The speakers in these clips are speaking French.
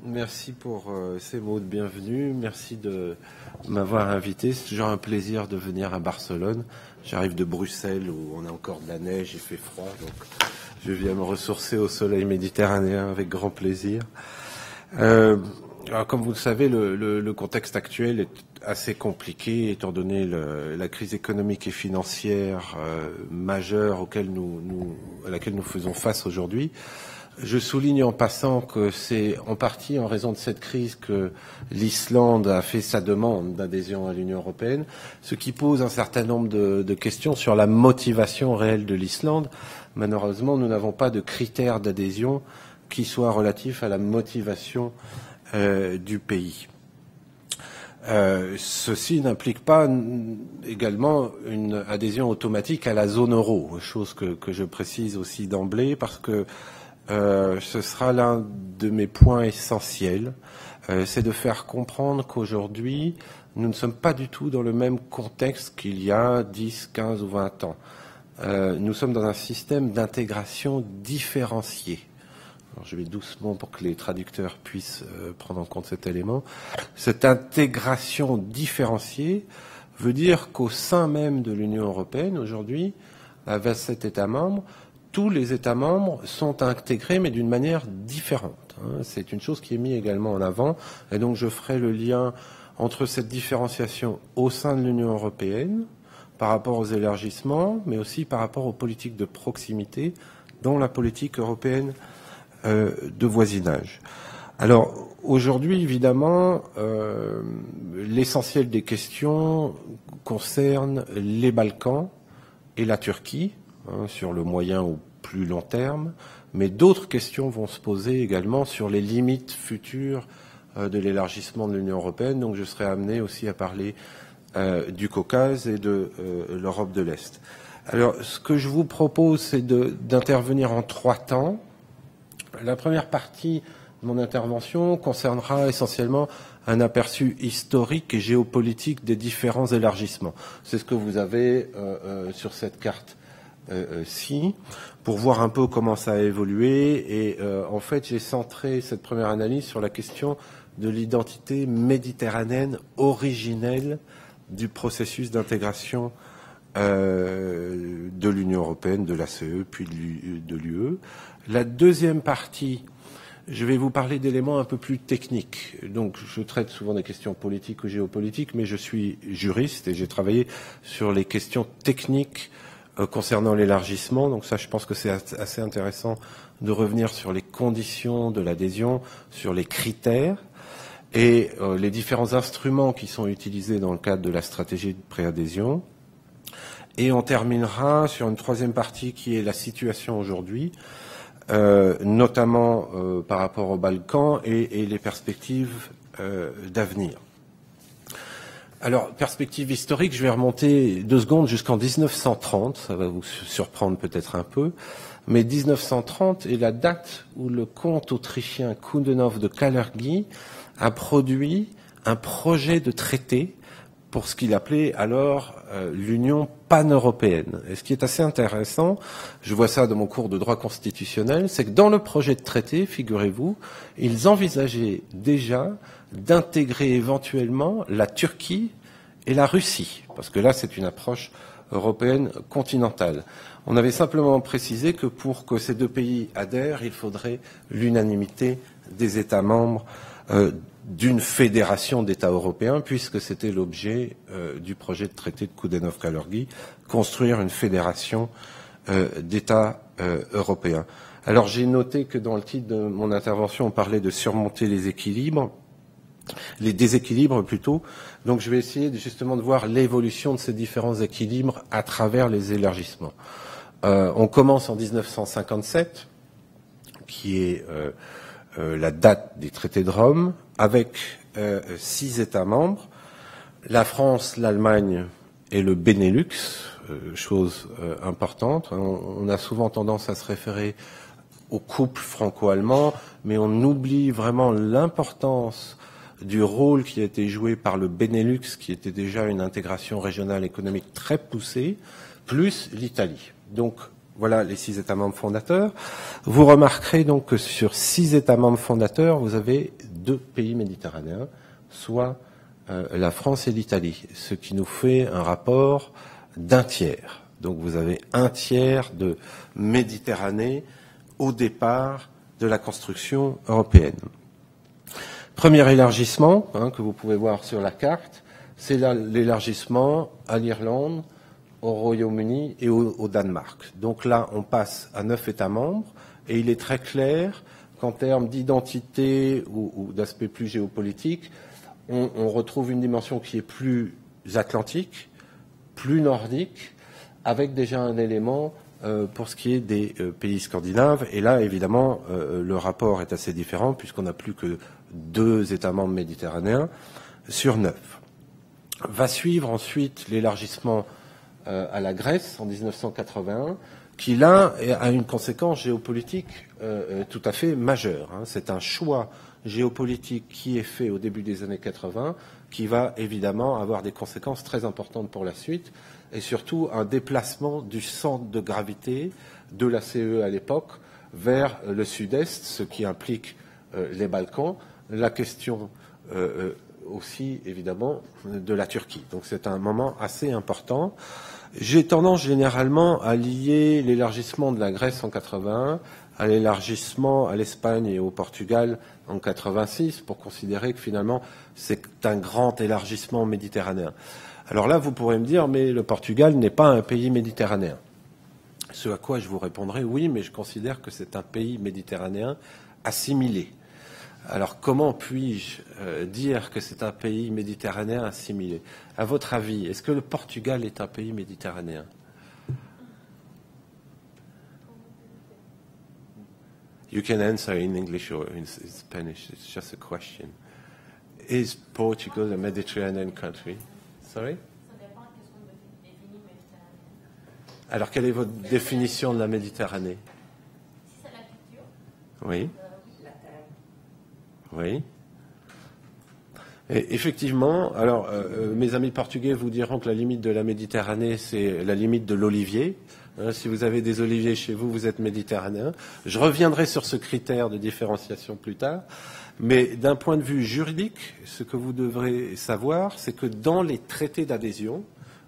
Merci pour ces mots de bienvenue. Merci de m'avoir invité. C'est toujours un plaisir de venir à Barcelone. J'arrive de Bruxelles où on a encore de la neige, il fait froid, donc je viens me ressourcer au soleil méditerranéen avec grand plaisir. Alors, comme vous le savez, le contexte actuel est assez compliqué, étant donné la crise économique et financière majeure à laquelle nous faisons face aujourd'hui. Je souligne en passant que c'est en partie en raison de cette crise que l'Islande a fait sa demande d'adhésion à l'Union européenne, ce qui pose un certain nombre de questions sur la motivation réelle de l'Islande. Malheureusement, nous n'avons pas de critères d'adhésion qui soient relatifs à la motivation du pays. Ceci n'implique pas également une adhésion automatique à la zone euro, chose que je précise aussi d'emblée parce que ce sera l'un de mes points essentiels, c'est de faire comprendre qu'aujourd'hui, nous ne sommes pas du tout dans le même contexte qu'il y a 10, 15 ou 20 ans. Nous sommes dans un système d'intégration différencié. Alors, je vais doucement pour que les traducteurs puissent prendre en compte cet élément. Cette intégration différenciée veut dire qu'au sein même de l'Union européenne, aujourd'hui, à 27 États membres, tous les États membres sont intégrés, mais d'une manière différente. C'est une chose qui est mise également en avant. Et donc, je ferai le lien entre cette différenciation au sein de l'Union européenne, par rapport aux élargissements, mais aussi par rapport aux politiques de proximité, dont la politique européenne de voisinage. Alors, aujourd'hui, évidemment, l'essentiel des questions concerne les Balkans et la Turquie, sur le moyen ou plus long terme, mais d'autres questions vont se poser également sur les limites futures de l'élargissement de l'Union européenne. Donc je serai amené aussi à parler du Caucase et de l'Europe de l'Est. Alors ce que je vous propose, c'est d'intervenir en 3 temps. La première partie de mon intervention concernera essentiellement un aperçu historique et géopolitique des différents élargissements. C'est ce que vous avez sur cette carte. Pour voir un peu comment ça a évolué et en fait j'ai centré cette première analyse sur la question de l'identité méditerranéenne originelle du processus d'intégration de l'Union européenne, de l'ACE puis de l'UE. La deuxième partie, je vais vous parler d'éléments un peu plus techniques. Donc je traite souvent des questions politiques ou géopolitiques, mais je suis juriste et j'ai travaillé sur les questions techniques concernant l'élargissement. Donc ça, je pense que c'est assez intéressant de revenir sur les conditions de l'adhésion, sur les critères et les différents instruments qui sont utilisés dans le cadre de la stratégie de préadhésion. Et on terminera sur une troisième partie qui est la situation aujourd'hui, notamment par rapport aux Balkans et les perspectives d'avenir. Alors, perspective historique, je vais remonter 2 secondes jusqu'en 1930, ça va vous surprendre peut-être un peu, mais 1930 est la date où le comte autrichien Coudenhove de Kalergi a produit un projet de traité pour ce qu'il appelait alors l'Union pan-européenne. Et ce qui est assez intéressant, je vois ça dans mon cours de droit constitutionnel, c'est que dans le projet de traité, figurez-vous, ils envisageaient déjà d'intégrer éventuellement la Turquie et la Russie, parce que là c'est une approche européenne continentale. On avait simplement précisé que pour que ces 2 pays adhèrent, il faudrait l'unanimité des États membres d'une fédération d'États européens, puisque c'était l'objet du projet de traité de Coudenhove-Kalergi, construire une fédération d'États européens. Alors j'ai noté que dans le titre de mon intervention, on parlait de surmonter les déséquilibres plutôt. Donc je vais essayer justement de voir l'évolution de ces différents équilibres à travers les élargissements. On commence en 1957, qui est la date des traités de Rome, avec 6 États membres, la France, l'Allemagne et le Benelux, chose importante. On a souvent tendance à se référer au couple franco-allemand, mais on oublie vraiment l'importance du rôle qui a été joué par le Benelux, qui était déjà une intégration régionale économique très poussée, plus l'Italie. Donc, voilà les 6 États membres fondateurs. Vous remarquerez donc que sur 6 États membres fondateurs, vous avez 2 pays méditerranéens, soit la France et l'Italie, ce qui nous fait un rapport d'un tiers. Donc vous avez un tiers de Méditerranée au départ de la construction européenne. Premier élargissement que vous pouvez voir sur la carte, c'est l'élargissement à l'Irlande, au Royaume-Uni et au Danemark. Donc là, on passe à 9 États membres et il est très clair qu'en termes d'identité ou d'aspect plus géopolitique, on retrouve une dimension qui est plus atlantique, plus nordique, avec déjà un élément pour ce qui est des pays scandinaves. Et là, évidemment, le rapport est assez différent puisqu'on n'a plus que 2 États membres méditerranéens sur 9. Va suivre ensuite l'élargissement à la Grèce en 1981, qui là a une conséquence géopolitique tout à fait majeure. C'est un choix géopolitique qui est fait au début des années 80, qui va évidemment avoir des conséquences très importantes pour la suite, et surtout un déplacement du centre de gravité de la CE à l'époque vers le sud-est, ce qui implique les Balkans, la question aussi évidemment de la Turquie. Donc c'est un moment assez important. J'ai tendance généralement à lier l'élargissement de la Grèce en 81 à l'élargissement à l'Espagne et au Portugal en 86 pour considérer que finalement c'est un grand élargissement méditerranéen. Alors là, vous pourrez me dire, mais le Portugal n'est pas un pays méditerranéen. Ce à quoi je vous répondrai, oui, mais je considère que c'est un pays méditerranéen assimilé. Alors comment puis-je dire que c'est un pays méditerranéen assimilé? À votre avis, est-ce que le Portugal est un pays méditerranéen? You can answer in English or in Spanish. It's just a question. Is Portugal a Mediterranean country? Sorry? Alors, quelle est votre définition de la Méditerranée? C'est la culture. Oui. Oui. Et effectivement, alors mes amis portugais vous diront que la limite de la Méditerranée, c'est la limite de l'olivier. Si vous avez des oliviers chez vous, vous êtes méditerranéen. Je reviendrai sur ce critère de différenciation plus tard. Mais d'un point de vue juridique, ce que vous devrez savoir, c'est que dans les traités d'adhésion,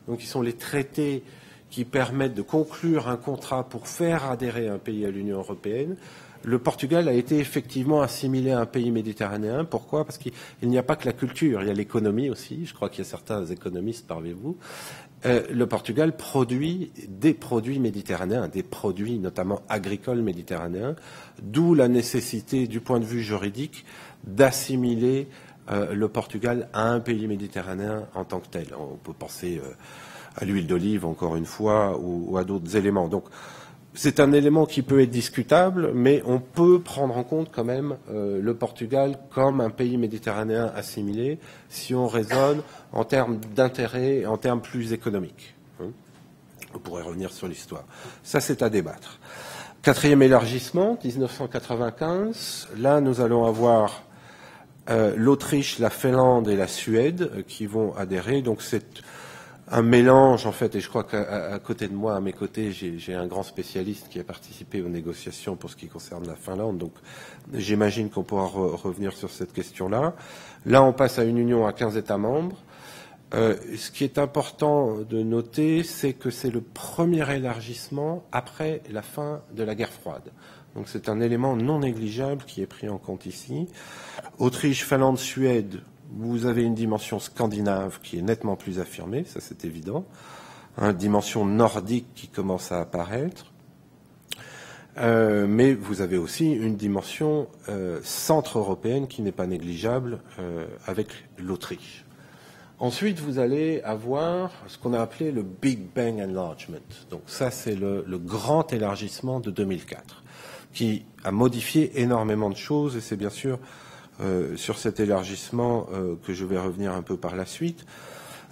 donc qui sont les traités qui permettent de conclure un contrat pour faire adhérer un pays à l'Union européenne, le Portugal a été effectivement assimilé à un pays méditerranéen. Pourquoi? Parce qu'il n'y a pas que la culture, il y a l'économie aussi. Je crois qu'il y a certains économistes parmi vous. Le Portugal produit des produits méditerranéens, des produits notamment agricoles méditerranéens, d'où la nécessité, du point de vue juridique, d'assimiler le Portugal à un pays méditerranéen en tant que tel. On peut penser à l'huile d'olive, encore une fois, ou à d'autres éléments. Donc, c'est un élément qui peut être discutable, mais on peut prendre en compte quand même le Portugal comme un pays méditerranéen assimilé si on raisonne en termes d'intérêt et en termes plus économiques. On pourrait revenir sur l'histoire. Ça, c'est à débattre. 4e élargissement, 1995. Là, nous allons avoir l'Autriche, la Finlande et la Suède qui vont adhérer. Donc, c'est un mélange, en fait, et je crois qu'à côté de moi, à mes côtés, j'ai un grand spécialiste qui a participé aux négociations pour ce qui concerne la Finlande, donc j'imagine qu'on pourra revenir sur cette question-là. Là, on passe à une union à 15 États membres. Ce qui est important de noter, c'est que c'est le premier élargissement après la fin de la guerre froide. Donc c'est un élément non négligeable qui est pris en compte ici. Autriche, Finlande, Suède, vous avez une dimension scandinave qui est nettement plus affirmée, ça c'est évident. Une dimension nordique qui commence à apparaître. Mais vous avez aussi une dimension centre-européenne qui n'est pas négligeable avec l'Autriche. Ensuite, vous allez avoir ce qu'on a appelé le Big Bang Enlargement. Donc ça, c'est le grand élargissement de 2004, qui a modifié énormément de choses, et c'est bien sûr sur cet élargissement que je vais revenir un peu par la suite.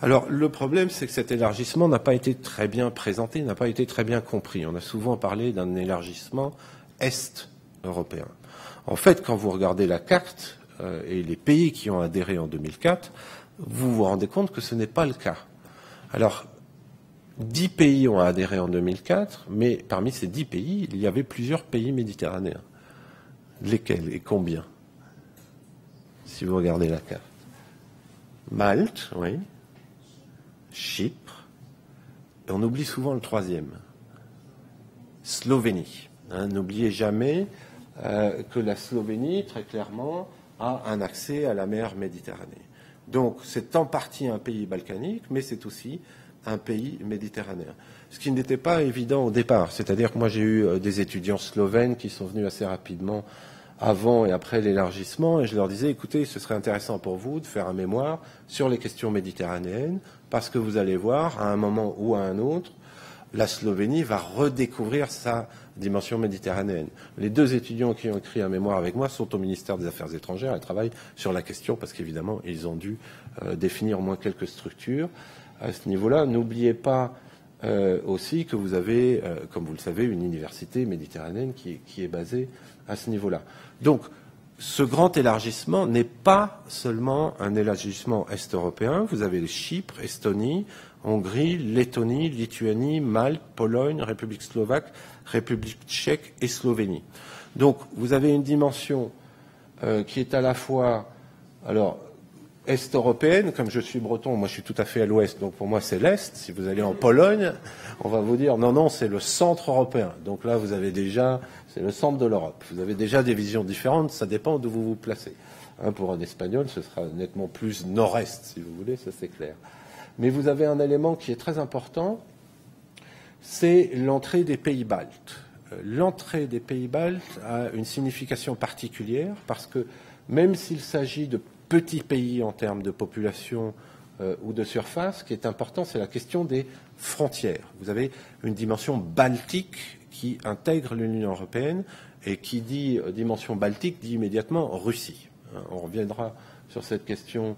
Alors, le problème, c'est que cet élargissement n'a pas été très bien présenté, n'a pas été très bien compris. On a souvent parlé d'un élargissement est-européen. En fait, quand vous regardez la carte et les pays qui ont adhéré en 2004, vous vous rendez compte que ce n'est pas le cas. Alors, 10 pays ont adhéré en 2004, mais parmi ces 10 pays, il y avait plusieurs pays méditerranéens. Lesquels et combien? si vous regardez la carte. Malte, oui. Chypre. Et on oublie souvent le troisième. Slovénie. N'oubliez jamais que la Slovénie, très clairement, a un accès à la mer Méditerranée. Donc, c'est en partie un pays balkanique, mais c'est aussi un pays méditerranéen. Ce qui n'était pas évident au départ. C'est-à-dire que moi, j'ai eu des étudiants slovènes qui sont venus assez rapidement avant et après l'élargissement, et je leur disais, écoutez, ce serait intéressant pour vous de faire un mémoire sur les questions méditerranéennes, parce que vous allez voir, à un moment ou à un autre, la Slovénie va redécouvrir sa dimension méditerranéenne. Les deux étudiants qui ont écrit un mémoire avec moi sont au ministère des Affaires étrangères et travaillent sur la question, parce qu'évidemment, ils ont dû définir au moins quelques structures. À ce niveau-là, n'oubliez pas aussi que vous avez, comme vous le savez, une université méditerranéenne qui est basée à ce niveau-là. Donc, ce grand élargissement n'est pas seulement un élargissement est-européen. Vous avez Chypre, Estonie, Hongrie, Lettonie, Lituanie, Malte, Pologne, République slovaque, République tchèque et Slovénie. Donc, vous avez une dimension qui est à la fois, alors, est-européenne, comme je suis breton, moi je suis tout à fait à l'ouest, donc pour moi c'est l'est. Si vous allez en Pologne, on va vous dire non, c'est le centre européen. Donc là, vous avez déjà, c'est le centre de l'Europe. Vous avez déjà des visions différentes, ça dépend d'où vous vous placez. Pour un Espagnol, ce sera nettement plus nord-est, si vous voulez, ça c'est clair. Mais vous avez un élément qui est très important, c'est l'entrée des pays baltes. L'entrée des pays baltes a une signification particulière parce que même s'il s'agit de petits pays en termes de population ou de surface, ce qui est important, c'est la question des frontières. Vous avez une dimension baltique qui intègre l'Union européenne et qui dit dimension baltique dit immédiatement Russie. On reviendra sur cette question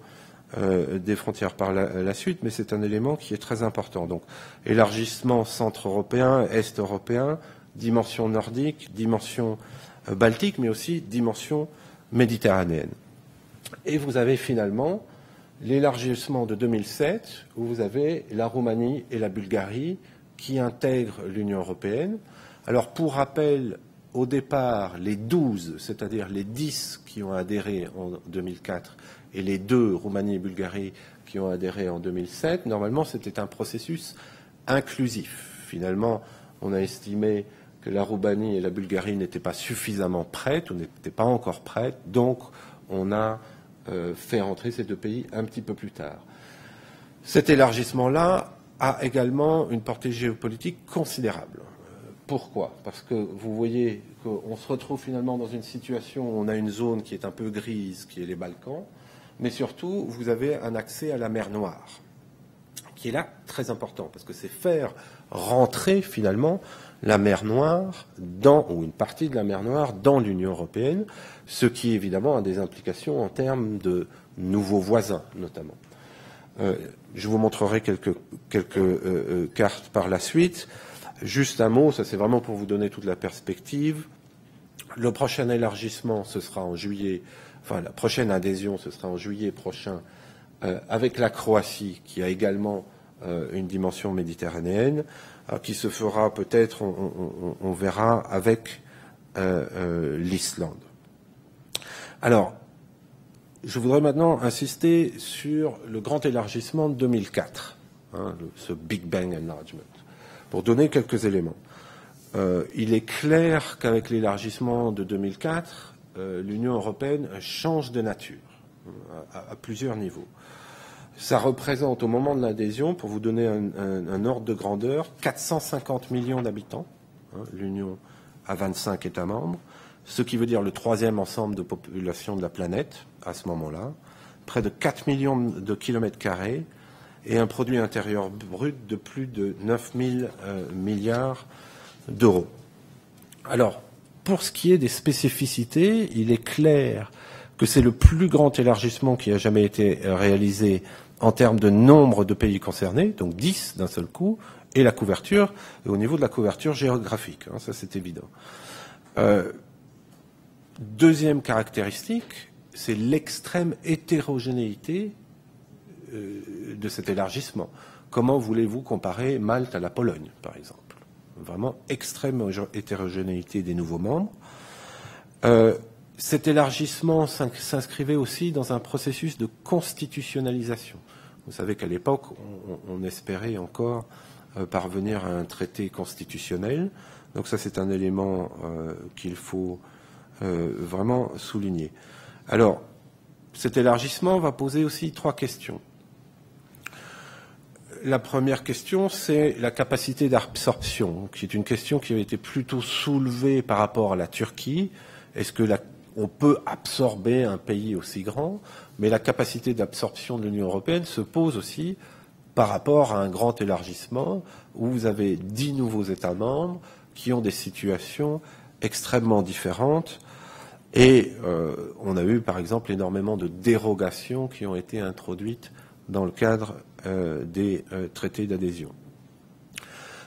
des frontières par la suite, mais c'est un élément qui est très important. Donc, élargissement centre-européen, est-européen, dimension nordique, dimension baltique, mais aussi dimension méditerranéenne. Et vous avez finalement l'élargissement de 2007, où vous avez la Roumanie et la Bulgarie qui intègrent l'Union européenne. Alors, pour rappel, au départ, les 12, c'est-à-dire les 10 qui ont adhéré en 2004 et les 2, Roumanie et Bulgarie, qui ont adhéré en 2007, normalement, c'était un processus inclusif. Finalement, on a estimé que la Roumanie et la Bulgarie n'étaient pas suffisamment prêtes ou n'étaient pas encore prêtes, donc on a fait rentrer ces deux pays un petit peu plus tard. Cet élargissement-là a également une portée géopolitique considérable. Pourquoi ? Parce que vous voyez qu'on se retrouve finalement dans une situation où on a une zone qui est un peu grise, qui est les Balkans, mais surtout, vous avez un accès à la mer Noire, qui est là très important, parce que c'est faire rentrer finalement la mer Noire ou une partie de la mer Noire dans l'Union européenne, ce qui évidemment a des implications en termes de nouveaux voisins, notamment. Je vous montrerai quelques cartes par la suite. Juste un mot, ça c'est vraiment pour vous donner toute la perspective. Le prochain élargissement, ce sera en juillet, enfin la prochaine adhésion, ce sera en juillet prochain, avec la Croatie, qui a également une dimension méditerranéenne, qui se fera peut-être, on verra, avec l'Islande. Alors, je voudrais maintenant insister sur le grand élargissement de 2004, ce Big Bang Enlargement, pour donner quelques éléments. Il est clair qu'avec l'élargissement de 2004, l'Union européenne change de nature à plusieurs niveaux. Ça représente au moment de l'adhésion, pour vous donner un ordre de grandeur, 450 millions d'habitants. L'Union a 25 États membres, ce qui veut dire le troisième ensemble de population de la planète à ce moment-là, près de 4 millions de kilomètres carrés et un produit intérieur brut de plus de 9 000 milliards d'euros. Alors, pour ce qui est des spécificités, il est clair que c'est le plus grand élargissement qui a jamais été réalisé en termes de nombre de pays concernés, donc 10 d'un seul coup, et la couverture, et au niveau de la couverture géographique, ça c'est évident. Deuxième caractéristique, c'est l'extrême hétérogénéité de cet élargissement. Comment voulez-vous comparer Malte à la Pologne, par exemple ? Vraiment extrême hétérogénéité des nouveaux membres. cet élargissement s'inscrivait aussi dans un processus de constitutionnalisation. Vous savez qu'à l'époque, on espérait encore parvenir à un traité constitutionnel. Donc ça, c'est un élément qu'il faut vraiment souligner. Alors, cet élargissement va poser aussi 3 questions. La première question, c'est la capacité d'absorption, qui est une question qui a été plutôt soulevée par rapport à la Turquie. Est-ce que on peut absorber un pays aussi grand? Mais la capacité d'absorption de l'Union européenne se pose aussi par rapport à un grand élargissement où vous avez 10 nouveaux États membres qui ont des situations extrêmement différentes. Et on a eu, par exemple, énormément de dérogations qui ont été introduites dans le cadre des traités d'adhésion.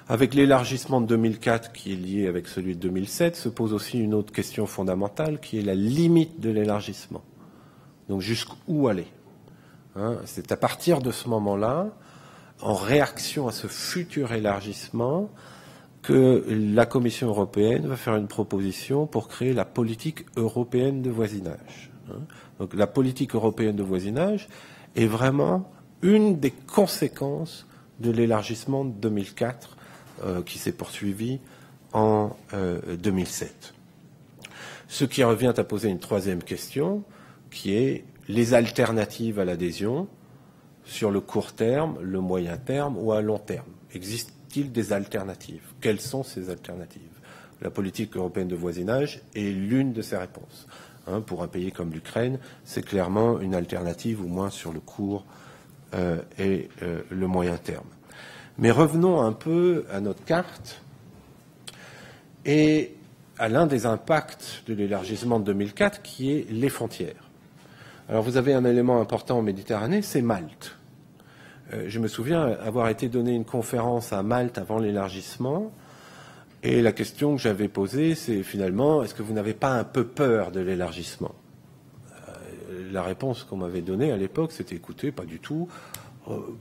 Avec l'élargissement de 2004 qui est lié avec celui de 2007, se pose aussi une autre question fondamentale qui est la limite de l'élargissement. Donc jusqu'où aller, hein? C'est à partir de ce moment-là, en réaction à ce futur élargissement, que la Commission européenne va faire une proposition pour créer la politique européenne de voisinage. Donc la politique européenne de voisinage est vraiment une des conséquences de l'élargissement de 2004 qui s'est poursuivi en 2007. Ce qui revient à poser une troisième question, qui est les alternatives à l'adhésion sur le court terme, le moyen terme ou à long terme. Existe-t-il des alternatives? Quelles sont ces alternatives? La politique européenne de voisinage est l'une de ces réponses. Pour un pays comme l'Ukraine, c'est clairement une alternative, au moins sur le court et le moyen terme. Mais revenons un peu à notre carte et à l'un des impacts de l'élargissement de 2004, qui est les frontières. Alors vous avez un élément important en Méditerranée, c'est Malte. Je me souviens avoir été donné une conférence à Malte avant l'élargissement, et la question que j'avais posée, c'est finalement, est-ce que vous n'avez pas un peu peur de l'élargissement? La réponse qu'on m'avait donnée à l'époque, c'était écoutez, pas du tout.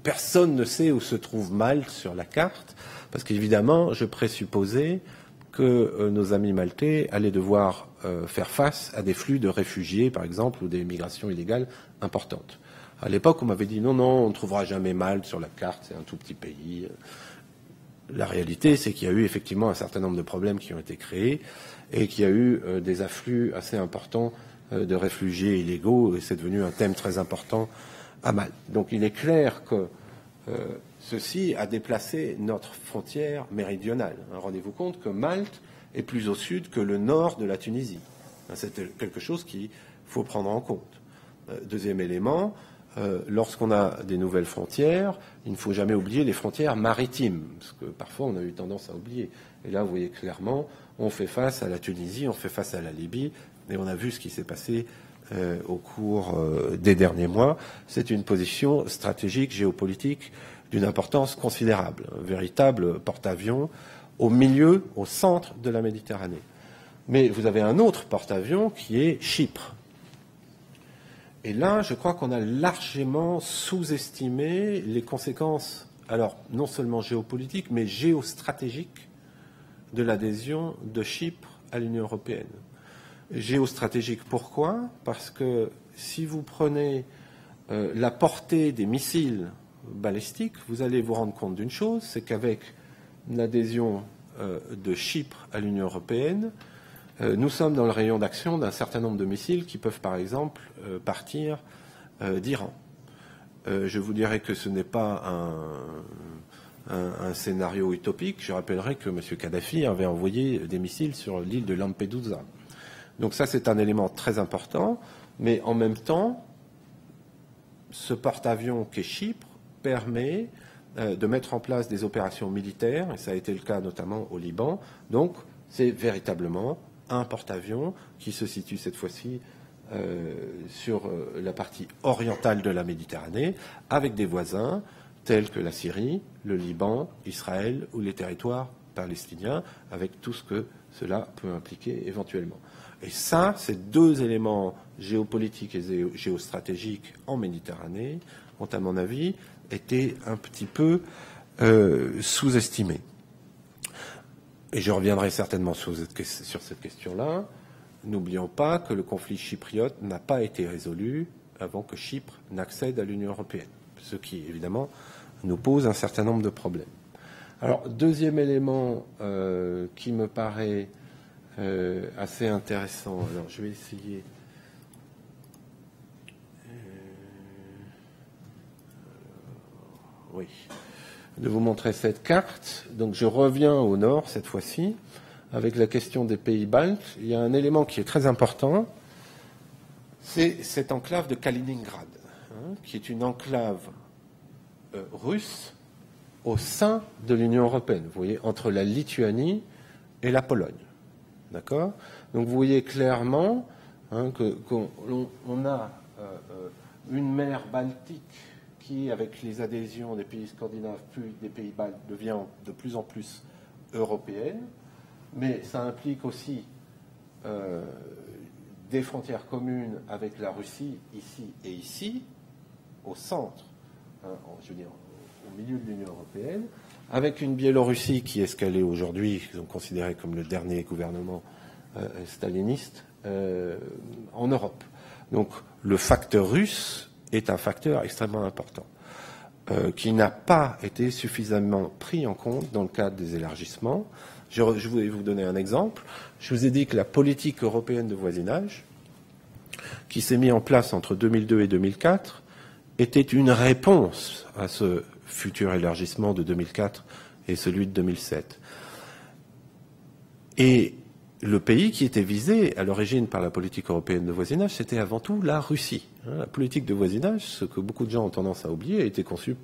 Personne ne sait où se trouve Malte sur la carte, parce qu'évidemment, je présupposais que nos amis maltais allaient devoir faire face à des flux de réfugiés, par exemple, ou des migrations illégales importantes. À l'époque, on m'avait dit non, on ne trouvera jamais Malte sur la carte, c'est un tout petit pays. La réalité, c'est qu'il y a eu effectivement un certain nombre de problèmes qui ont été créés et qu'il y a eu des afflux assez importants de réfugiés illégaux, et c'est devenu un thème très important à Malte. Donc il est clair que ceci a déplacé notre frontière méridionale. Rendez-vous compte que Malte est plus au sud que le nord de la Tunisie. C'est quelque chose qu'il faut prendre en compte. Deuxième élément, lorsqu'on a des nouvelles frontières, il ne faut jamais oublier les frontières maritimes, parce que parfois on a eu tendance à oublier. Et là, vous voyez clairement, on fait face à la Tunisie, on fait face à la Libye, et on a vu ce qui s'est passé au cours des derniers mois. C'est une position stratégique, géopolitique, d'une importance considérable, un véritable porte-avions au milieu, au centre de la Méditerranée. Mais vous avez un autre porte-avions qui est Chypre. Et là, je crois qu'on a largement sous-estimé les conséquences, alors non seulement géopolitiques, mais géostratégiques de l'adhésion de Chypre à l'Union européenne. Géostratégique, pourquoi? Parce que si vous prenez la portée des missiles balistiques, vous allez vous rendre compte d'une chose, c'est qu'avec l'adhésion de Chypre à l'Union européenne, nous sommes dans le rayon d'action d'un certain nombre de missiles qui peuvent, par exemple, partir d'Iran. Je vous dirais que ce n'est pas un scénario utopique. Je rappellerai que M. Kadhafi avait envoyé des missiles sur l'île de Lampedusa. Donc ça, c'est un élément très important. Mais en même temps, ce porte-avions qu'est Chypre permet de mettre en place des opérations militaires, et ça a été le cas notamment au Liban. Donc, c'est véritablement un porte-avions qui se situe cette fois-ci sur la partie orientale de la Méditerranée, avec des voisins tels que la Syrie, le Liban, Israël ou les territoires palestiniens, avec tout ce que cela peut impliquer éventuellement. Et ça, ces deux éléments géopolitiques et géostratégiques en Méditerranée ont, à mon avis, été un petit peu sous-estimés. Et je reviendrai certainement sur cette question-là. n'oublions pas que le conflit chypriote n'a pas été résolu avant que Chypre n'accède à l'Union européenne, ce qui, évidemment, nous pose un certain nombre de problèmes. Alors, deuxième élément qui me paraît assez intéressant, alors je vais essayer de vous montrer cette carte. Donc je reviens au nord cette fois-ci, avec la question des pays baltes. Il y a un élément qui est très important, c'est cette enclave de Kaliningrad, qui est une enclave russe au sein de l'Union européenne, vous voyez, entre la Lituanie et la Pologne. D'accord ? Donc vous voyez clairement qu'on a une mer Baltique qui, avec les adhésions des pays scandinaves puis des pays baltes, devient de plus en plus européenne, mais ça implique aussi des frontières communes avec la Russie, ici et ici, au centre, je veux dire, au milieu de l'Union européenne, avec une Biélorussie qui est ce qu'elle est aujourd'hui, qu'ils ont considéré comme le dernier gouvernement staliniste en Europe. Donc le facteur russe est un facteur extrêmement important, qui n'a pas été suffisamment pris en compte dans le cadre des élargissements. Je voulais vous donner un exemple. Je vous ai dit que la politique européenne de voisinage, qui s'est mise en place entre 2002 et 2004, était une réponse à ce futur élargissement de 2004 et celui de 2007. Et le pays qui était visé à l'origine par la politique européenne de voisinage, c'était avant tout la Russie. La politique de voisinage, ce que beaucoup de gens ont tendance à oublier, a été conçue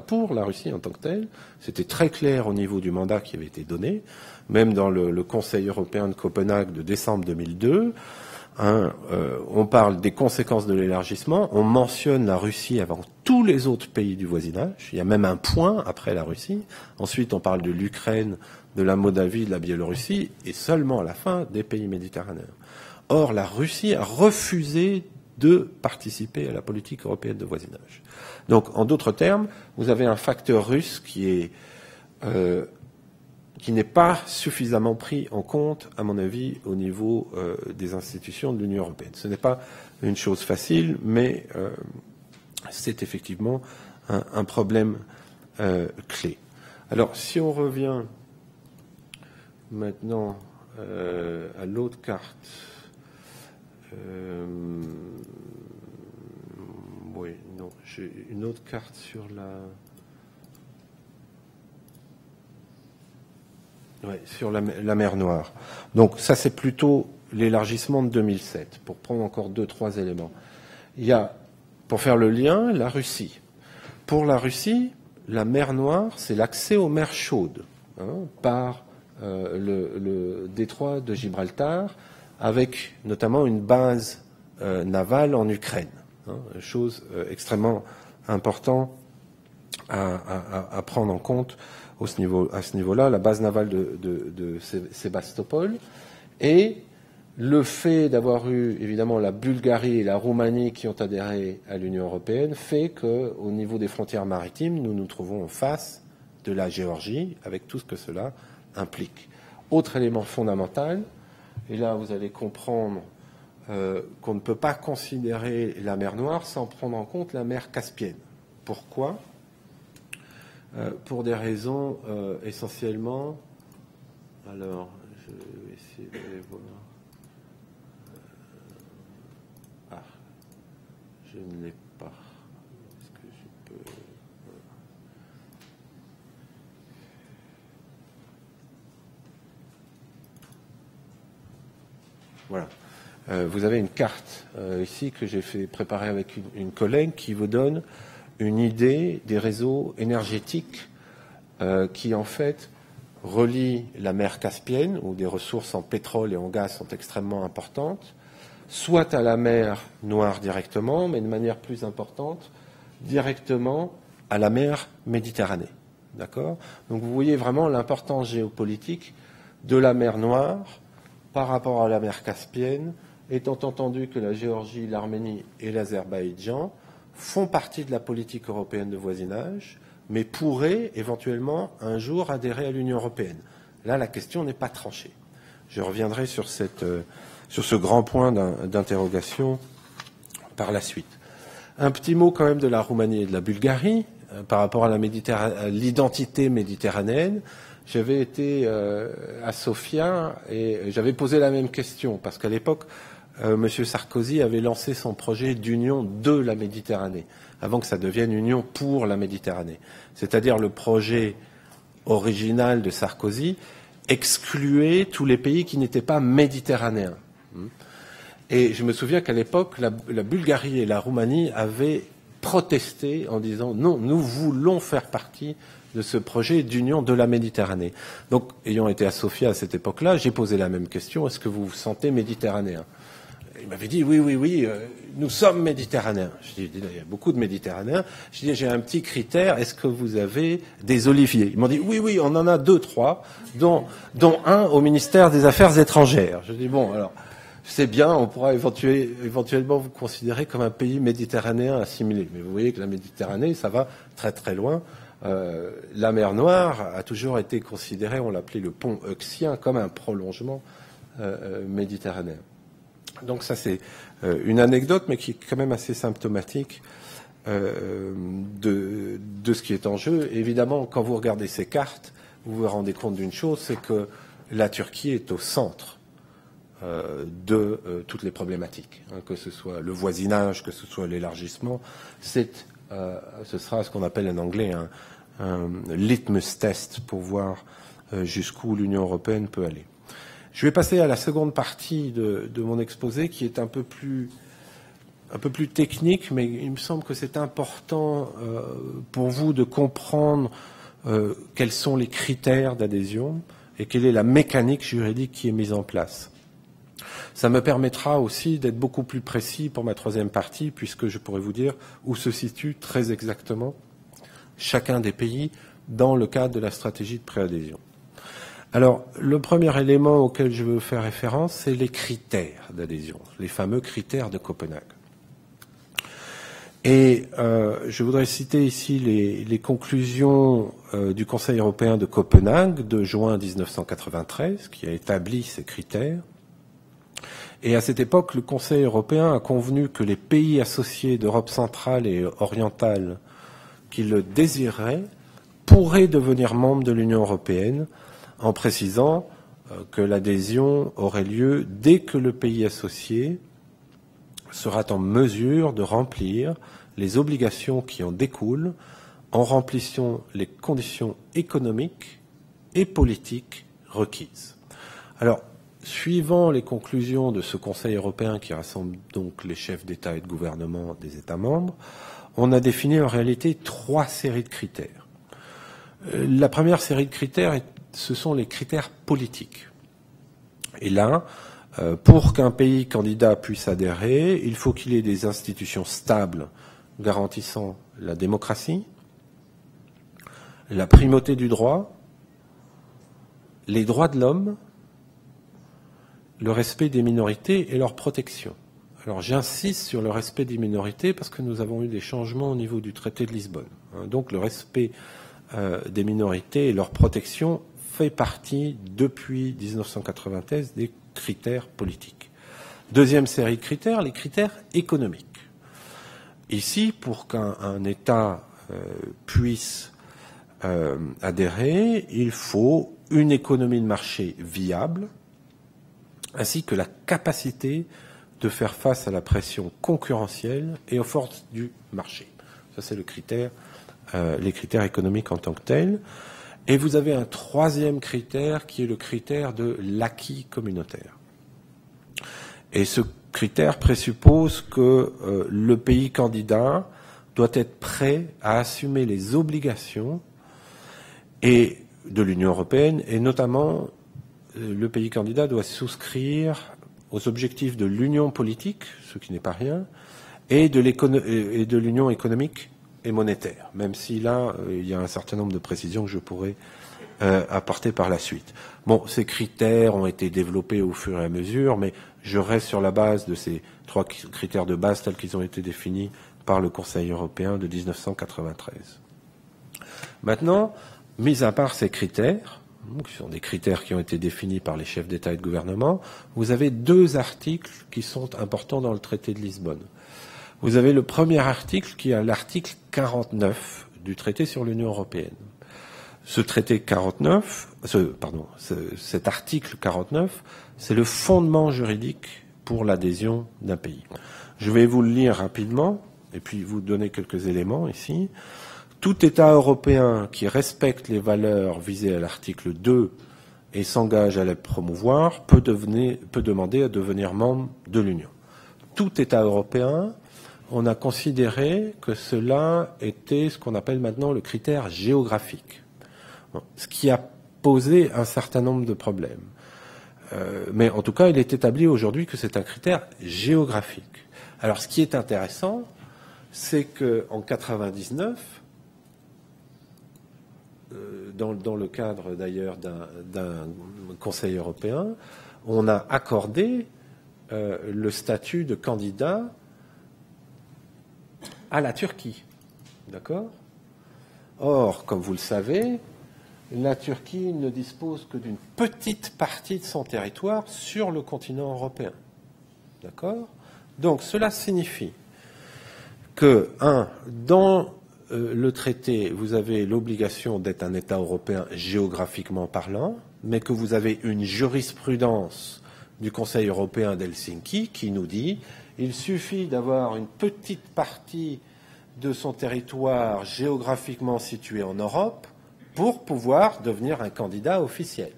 pour la Russie en tant que telle. C'était très clair au niveau du mandat qui avait été donné, même dans le Conseil européen de Copenhague de décembre 2002. On parle des conséquences de l'élargissement, on mentionne la Russie avant tous les autres pays du voisinage, il y a même un point après la Russie, ensuite on parle de l'Ukraine, de la Moldavie, de la Biélorussie, et seulement à la fin des pays méditerranéens. Or, la Russie a refusé de participer à la politique européenne de voisinage. Donc, en d'autres termes, vous avez un facteur russe qui n'est pas suffisamment pris en compte, à mon avis, au niveau des institutions de l'Union européenne. Ce n'est pas une chose facile, mais c'est effectivement un problème clé. Alors, si on revient maintenant à l'autre carte, oui, non, j'ai une autre carte sur la mer Noire. Donc ça, c'est plutôt l'élargissement de 2007, pour prendre encore 2-3 éléments. Il y a, pour faire le lien, la Russie. Pour la Russie, la mer Noire, c'est l'accès aux mers chaudes, par le détroit de Gibraltar, avec notamment une base navale en Ukraine. Chose extrêmement importante à prendre en compte à ce niveau-là, la base navale de Sébastopol. Et le fait d'avoir eu, évidemment, la Bulgarie et la Roumanie qui ont adhéré à l'Union européenne fait qu'au niveau des frontières maritimes, nous nous trouvons en face de la Géorgie, avec tout ce que cela implique. Autre élément fondamental, et là vous allez comprendre qu'on ne peut pas considérer la mer Noire sans prendre en compte la mer Caspienne. Pourquoi ? Pour des raisons essentiellement... Alors, je vais essayer d'aller voir... je ne l'ai pas. Est-ce que je peux... Voilà. Vous avez une carte ici que j'ai fait préparer avec une collègue qui vous donne une idée des réseaux énergétiques qui en fait relient la mer Caspienne, où des ressources en pétrole et en gaz sont extrêmement importantes, soit à la mer Noire directement, mais de manière plus importante, directement à la mer Méditerranée. D'accord ? Donc vous voyez vraiment l'importance géopolitique de la mer Noire par rapport à la mer Caspienne, étant entendu que la Géorgie, l'Arménie et l'Azerbaïdjan font partie de la politique européenne de voisinage, mais pourraient éventuellement un jour adhérer à l'Union européenne. Là, la question n'est pas tranchée. Je reviendrai sur ce grand point d'interrogation par la suite. Un petit mot quand même de la Roumanie et de la Bulgarie par rapport à l'identité méditerranéenne. J'avais été à Sofia et j'avais posé la même question parce qu'à l'époque, M. Sarkozy avait lancé son projet d'union de la Méditerranée avant que ça devienne union pour la Méditerranée. C'est-à-dire le projet original de Sarkozy excluait tous les pays qui n'étaient pas méditerranéens. Et je me souviens qu'à l'époque, la Bulgarie et la Roumanie avaient protesté en disant non, nous voulons faire partie de ce projet d'union de la Méditerranée. Donc, ayant été à Sofia à cette époque-là, j'ai posé la même question, est-ce que vous vous sentez méditerranéen? Il m'avait dit oui, nous sommes méditerranéens. Je dis, il y a beaucoup de méditerranéens. Je dis, j'ai un petit critère, est-ce que vous avez des oliviers? Ils m'ont dit oui, on en a 2, 3, dont un au ministère des Affaires étrangères. Je dis bon, alors, c'est bien, on pourra éventuellement vous considérer comme un pays méditerranéen assimilé. Mais vous voyez que la Méditerranée, ça va très très loin. La mer Noire a toujours été considérée, on l'appelait le pont euxien, comme un prolongement méditerranéen. Donc ça c'est une anecdote, mais qui est quand même assez symptomatique de ce qui est en jeu. Évidemment, quand vous regardez ces cartes, vous vous rendez compte d'une chose, c'est que la Turquie est au centre de toutes les problématiques, que ce soit le voisinage, que ce soit l'élargissement. Ce sera ce qu'on appelle en anglais un litmus test pour voir jusqu'où l'Union européenne peut aller. Je vais passer à la seconde partie de mon exposé qui est un peu plus technique, mais il me semble que c'est important pour vous de comprendre quels sont les critères d'adhésion et quelle est la mécanique juridique qui est mise en place. Ça me permettra aussi d'être beaucoup plus précis pour ma troisième partie, puisque je pourrais vous dire où se situe très exactement chacun des pays dans le cadre de la stratégie de préadhésion. Alors, le premier élément auquel je veux faire référence, c'est les critères d'adhésion, les fameux critères de Copenhague. Et je voudrais citer ici les conclusions du Conseil européen de Copenhague de juin 1993, qui a établi ces critères. Et à cette époque, le Conseil européen a convenu que les pays associés d'Europe centrale et orientale qui le désiraient pourraient devenir membres de l'Union européenne, en précisant que l'adhésion aurait lieu dès que le pays associé sera en mesure de remplir les obligations qui en découlent en remplissant les conditions économiques et politiques requises. Alors, suivant les conclusions de ce Conseil européen qui rassemble donc les chefs d'État et de gouvernement des États membres, on a défini en réalité 3 séries de critères. La première série de critères, ce sont les critères politiques. Et là, pour qu'un pays candidat puisse adhérer, il faut qu'il ait des institutions stables garantissant la démocratie, la primauté du droit, les droits de l'homme, le respect des minorités et leur protection. Alors j'insiste sur le respect des minorités parce que nous avons eu des changements au niveau du traité de Lisbonne. Donc le respect des minorités et leur protection fait partie depuis 1993 des critères politiques. Deuxième série de critères, les critères économiques. Ici, pour qu'un État puisse adhérer, il faut une économie de marché viable, ainsi que la capacité de faire face à la pression concurrentielle et aux forces du marché. Ça, c'est le critère, les critères économiques en tant que tels. Et vous avez un troisième critère qui est le critère de l'acquis communautaire. Et ce critère présuppose que le pays candidat doit être prêt à assumer les obligations et de l'Union européenne, et notamment le pays candidat doit souscrire aux objectifs de l'union politique, ce qui n'est pas rien, et de l'union économique et monétaire, même si là, il y a un certain nombre de précisions que je pourrais apporter par la suite. Bon, ces critères ont été développés au fur et à mesure, mais je reste sur la base de ces 3 critères de base tels qu'ils ont été définis par le Conseil européen de 1993. Maintenant, mis à part ces critères, qui sont des critères qui ont été définis par les chefs d'État et de gouvernement, vous avez 2 articles qui sont importants dans le traité de Lisbonne. Vous avez le premier article qui est l'article 49 du traité sur l'Union européenne. Cet article 49, c'est le fondement juridique pour l'adhésion d'un pays. Je vais vous le lire rapidement et puis vous donner quelques éléments ici. Tout État européen qui respecte les valeurs visées à l'article 2 et s'engage à les promouvoir peut demander à devenir membre de l'Union. Tout État européen, on a considéré que cela était ce qu'on appelle maintenant le critère géographique, ce qui a posé un certain nombre de problèmes. Mais en tout cas, il est établi aujourd'hui que c'est un critère géographique. Alors, ce qui est intéressant, c'est qu'en 99, dans le cadre d'ailleurs d'un Conseil européen, on a accordé le statut de candidat à la Turquie. D'accord ? Or, comme vous le savez, la Turquie ne dispose que d'une petite partie de son territoire sur le continent européen. D'accord ? Donc, cela signifie que, dans le traité, vous avez l'obligation d'être un État européen géographiquement parlant, mais que vous avez une jurisprudence du Conseil européen d'Helsinki qui nous dit il suffit d'avoir une petite partie de son territoire géographiquement situé en Europe pour pouvoir devenir un candidat officiel.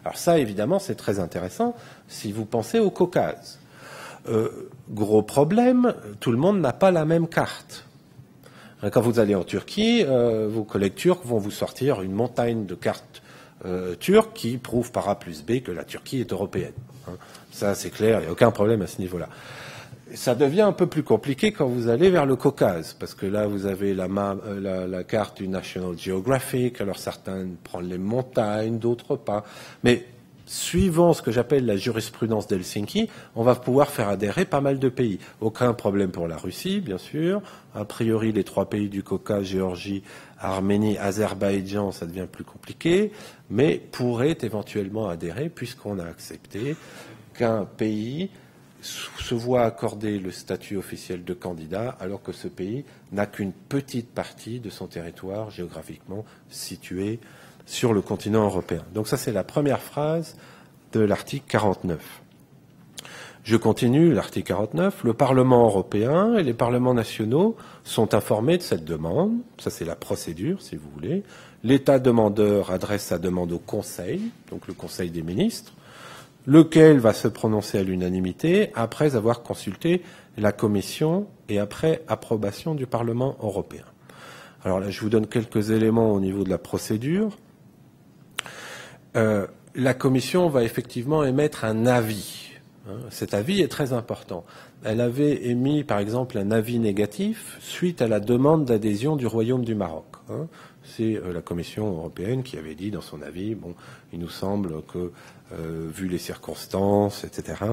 Alors ça, évidemment, c'est très intéressant si vous pensez au Caucase. Gros problème, tout le monde n'a pas la même carte. Quand vous allez en Turquie, vos collègues turcs vont vous sortir une montagne de cartes turques qui prouvent par A plus B que la Turquie est européenne. Ça, c'est clair, il n'y a aucun problème à ce niveau-là. Ça devient un peu plus compliqué quand vous allez vers le Caucase, parce que là, vous avez la carte du National Geographic, alors certains prennent les montagnes, d'autres pas. Mais suivant ce que j'appelle la jurisprudence d'Helsinki, on va pouvoir faire adhérer pas mal de pays. Aucun problème pour la Russie, bien sûr. A priori, les 3 pays du Caucase, Géorgie, Arménie, Azerbaïdjan, ça devient plus compliqué, mais pourrait éventuellement adhérer, puisqu'on a accepté qu'un pays se voit accorder le statut officiel de candidat, alors que ce pays n'a qu'une petite partie de son territoire géographiquement situé sur le continent européen. Donc ça, c'est la première phrase de l'article 49. Je continue, l'article 49. Le Parlement européen et les parlements nationaux sont informés de cette demande. Ça, c'est la procédure, si vous voulez. L'État demandeur adresse sa demande au Conseil, donc le Conseil des ministres, lequel va se prononcer à l'unanimité après avoir consulté la Commission et après approbation du Parlement européen. Alors là, je vous donne quelques éléments au niveau de la procédure. La Commission va effectivement émettre un avis. Cet avis est très important. Elle avait émis, par exemple, un avis négatif suite à la demande d'adhésion du Royaume du Maroc. C'est la Commission européenne qui avait dit dans son avis, il nous semble que, vu les circonstances, etc.,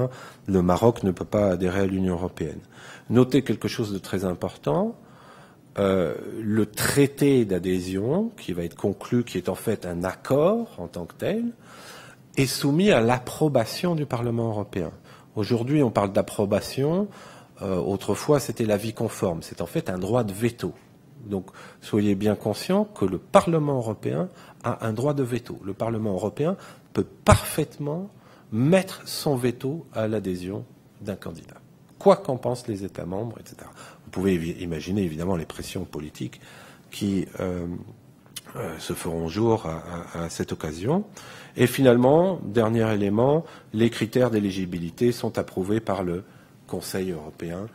le Maroc ne peut pas adhérer à l'Union européenne. Notez quelque chose de très important. Le traité d'adhésion qui va être conclu, qui est en fait un accord en tant que tel, est soumis à l'approbation du Parlement européen. Aujourd'hui, on parle d'approbation. Autrefois, c'était l'avis conforme. C'est en fait un droit de veto. Donc, soyez bien conscients que le Parlement européen a un droit de veto. Le Parlement européen peut parfaitement mettre son veto à l'adhésion d'un candidat, quoi qu'en pensent les États membres, etc. Vous pouvez imaginer évidemment les pressions politiques qui se feront jour à cette occasion. Et finalement, dernier élément, les critères d'éligibilité sont approuvés par le Conseil européen.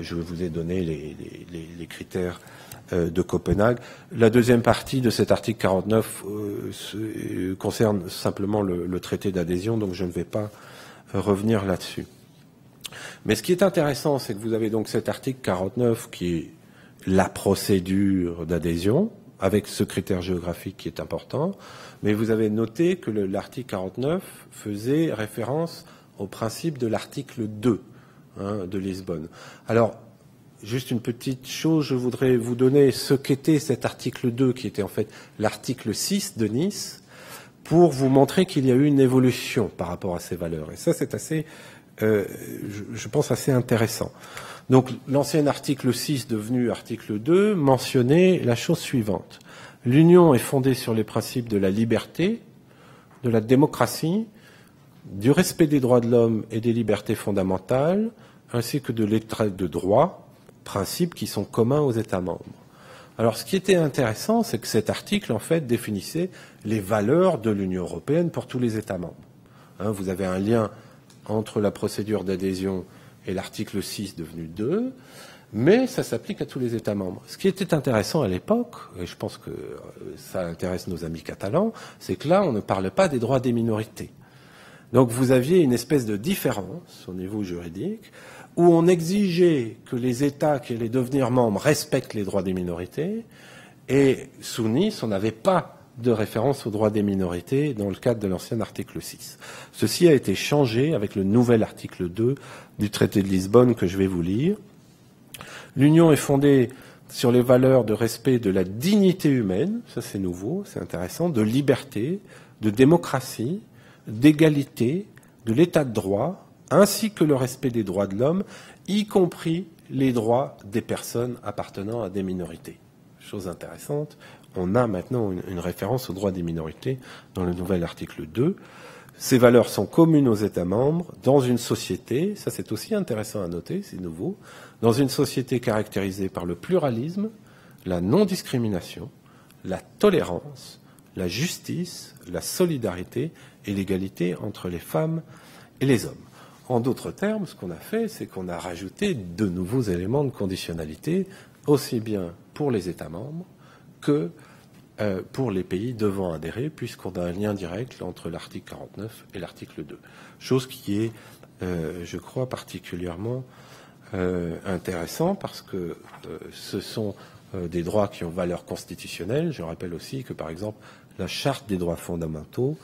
Je vous ai donné les critères de Copenhague. La deuxième partie de cet article 49 concerne simplement le traité d'adhésion, donc je ne vais pas revenir là-dessus. Mais ce qui est intéressant, c'est que vous avez donc cet article 49 qui est la procédure d'adhésion, avec ce critère géographique qui est important, mais vous avez noté que l'article 49 faisait référence au principe de l'article 2 de Lisbonne. Alors, juste une petite chose, je voudrais vous donner ce qu'était cet article 2, qui était en fait l'article 6 de Nice, pour vous montrer qu'il y a eu une évolution par rapport à ces valeurs. Et ça, c'est assez, je pense, assez intéressant. Donc, l'ancien article 6, devenu article 2, mentionnait la chose suivante. L'Union est fondée sur les principes de la liberté, de la démocratie, du respect des droits de l'homme et des libertés fondamentales, ainsi que de l'état de droit, principes qui sont communs aux États membres. Alors, ce qui était intéressant, c'est que cet article, en fait, définissait les valeurs de l'Union européenne pour tous les États membres. Vous avez un lien entre la procédure d'adhésion et l'article 6 devenu 2, mais ça s'applique à tous les États membres. Ce qui était intéressant à l'époque, et je pense que ça intéresse nos amis catalans, c'est que là, on ne parle pas des droits des minorités. Donc, vous aviez une espèce de différence au niveau juridique, où on exigeait que les États qui allaient devenir membres respectent les droits des minorités, et sous Nice, on n'avait pas de référence aux droits des minorités dans le cadre de l'ancien article 6. Ceci a été changé avec le nouvel article 2 du traité de Lisbonne que je vais vous lire. L'Union est fondée sur les valeurs de respect de la dignité humaine, ça c'est nouveau, c'est intéressant, de liberté, de démocratie, d'égalité, de l'état de droit, ainsi que le respect des droits de l'homme, y compris les droits des personnes appartenant à des minorités. Chose intéressante, on a maintenant une référence aux droits des minorités dans le nouvel article 2. Ces valeurs sont communes aux États membres dans une société, ça c'est aussi intéressant à noter, c'est nouveau, dans une société caractérisée par le pluralisme, la non-discrimination, la tolérance, la justice, la solidarité et l'égalité entre les femmes et les hommes. En d'autres termes, ce qu'on a fait, c'est qu'on a rajouté de nouveaux éléments de conditionnalité, aussi bien pour les États membres que pour les pays devant adhérer, puisqu'on a un lien direct entre l'article 49 et l'article 2. Chose qui est, je crois, particulièrement intéressant, parce que ce sont des droits qui ont valeur constitutionnelle. Je rappelle aussi que, par exemple, la Charte des droits fondamentaux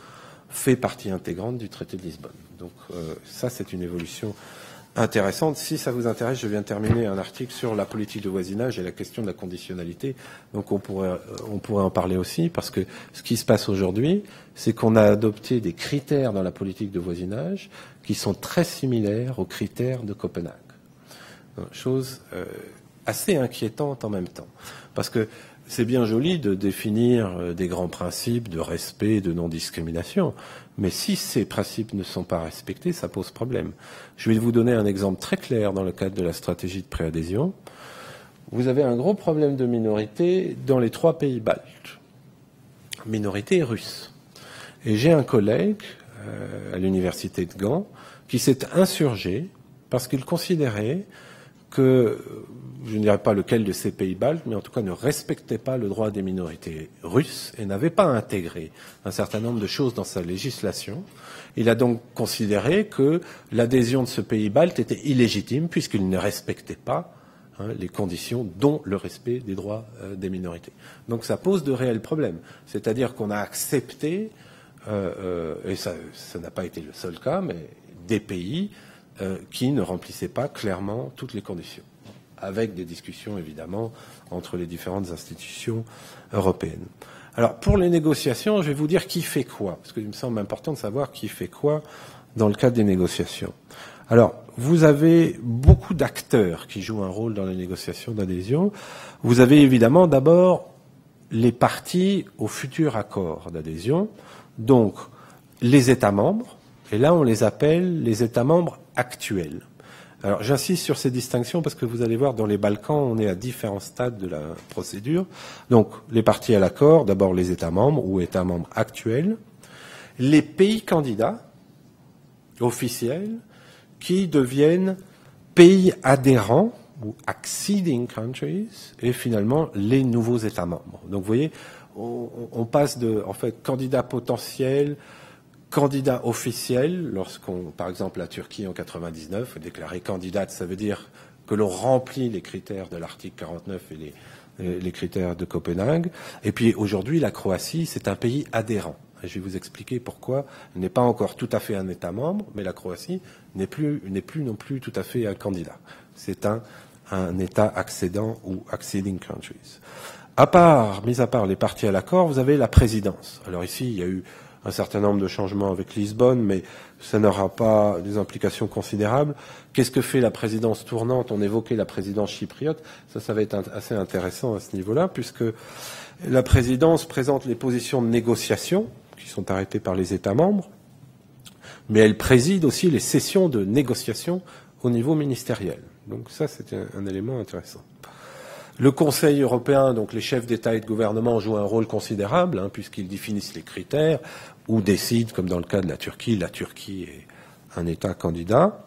fait partie intégrante du traité de Lisbonne. Donc ça, c'est une évolution intéressante. Si ça vous intéresse, je viens de terminer un article sur la politique de voisinage et la question de la conditionnalité. Donc on pourrait en parler aussi, parce que ce qui se passe aujourd'hui, c'est qu'on a adopté des critères dans la politique de voisinage qui sont très similaires aux critères de Copenhague. Chose assez inquiétante en même temps, parce que c'est bien joli de définir des grands principes de respect et de non-discrimination, mais si ces principes ne sont pas respectés, ça pose problème. Je vais vous donner un exemple très clair dans le cadre de la stratégie de préadhésion. Vous avez un gros problème de minorité dans les 3 pays baltes. Minorité russe. Et j'ai un collègue à l'université de Gand qui s'est insurgé parce qu'il considérait que, je ne dirais pas lequel de ces pays baltes, mais en tout cas ne respectait pas le droit des minorités russes et n'avait pas intégré un certain nombre de choses dans sa législation. Il a donc considéré que l'adhésion de ce pays balte était illégitime puisqu'il ne respectait pas les conditions, dont le respect des droits des minorités. Donc ça pose de réels problèmes. C'est-à-dire qu'on a accepté, et ça n'a pas été le seul cas, mais des pays qui ne remplissaient pas clairement toutes les conditions, avec des discussions évidemment entre les différentes institutions européennes. Alors pour les négociations, je vais vous dire qui fait quoi, parce qu'il me semble important de savoir qui fait quoi dans le cadre des négociations. Alors vous avez beaucoup d'acteurs qui jouent un rôle dans les négociations d'adhésion. Vous avez évidemment d'abord les parties au futur accord d'adhésion, donc les États membres, et là on les appelle les États membres actuels. Alors j'insiste sur ces distinctions parce que vous allez voir, dans les Balkans, on est à différents stades de la procédure. Donc les parties à l'accord, d'abord les États membres ou États membres actuels, les pays candidats officiels qui deviennent pays adhérents ou acceding countries, et finalement les nouveaux États membres. Donc vous voyez, on passe de en fait candidat potentiel, candidat officiel, lorsqu'on, par exemple, la Turquie en 99 est déclarée candidate, ça veut dire que l'on remplit les critères de l'article 49 et les critères de Copenhague. Et puis aujourd'hui, la Croatie, c'est un pays adhérent. Et je vais vous expliquer pourquoi. Elle n'est pas encore tout à fait un État membre, mais la Croatie n'est plus non plus tout à fait un candidat. C'est un État accédant ou acceding countries. Mis à part les parties à l'accord, vous avez la présidence. Alors ici, il y a eu un certain nombre de changements avec Lisbonne, mais ça n'aura pas des implications considérables. Qu'est-ce que fait la présidence tournante? On évoquait la présidence chypriote. Ça va être assez intéressant à ce niveau-là, puisque la présidence présente les positions de négociation qui sont arrêtées par les États membres, mais elle préside aussi les sessions de négociation au niveau ministériel. Donc ça, c'est un élément intéressant. Le Conseil européen, donc les chefs d'État et de gouvernement jouent un rôle considérable, puisqu'ils définissent les critères ou décident, comme dans le cas de la Turquie est un État candidat.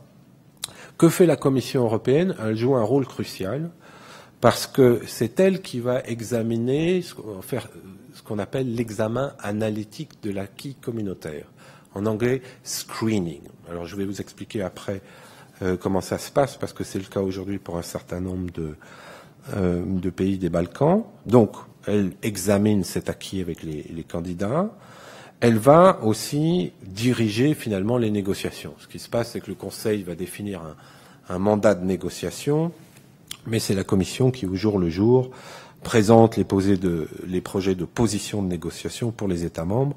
Que fait la Commission européenne? Elle joue un rôle crucial, parce que c'est elle qui va examiner, faire ce qu'on appelle l'examen analytique de l'acquis communautaire. En anglais, screening. Alors je vais vous expliquer après comment ça se passe, parce que c'est le cas aujourd'hui pour un certain nombre de pays des Balkans. Donc, elle examine cet acquis avec les candidats. Elle va aussi diriger finalement les négociations. Ce qui se passe, c'est que le Conseil va définir un mandat de négociation, mais c'est la Commission qui, au jour le jour, présente les projets de position de négociation pour les États membres.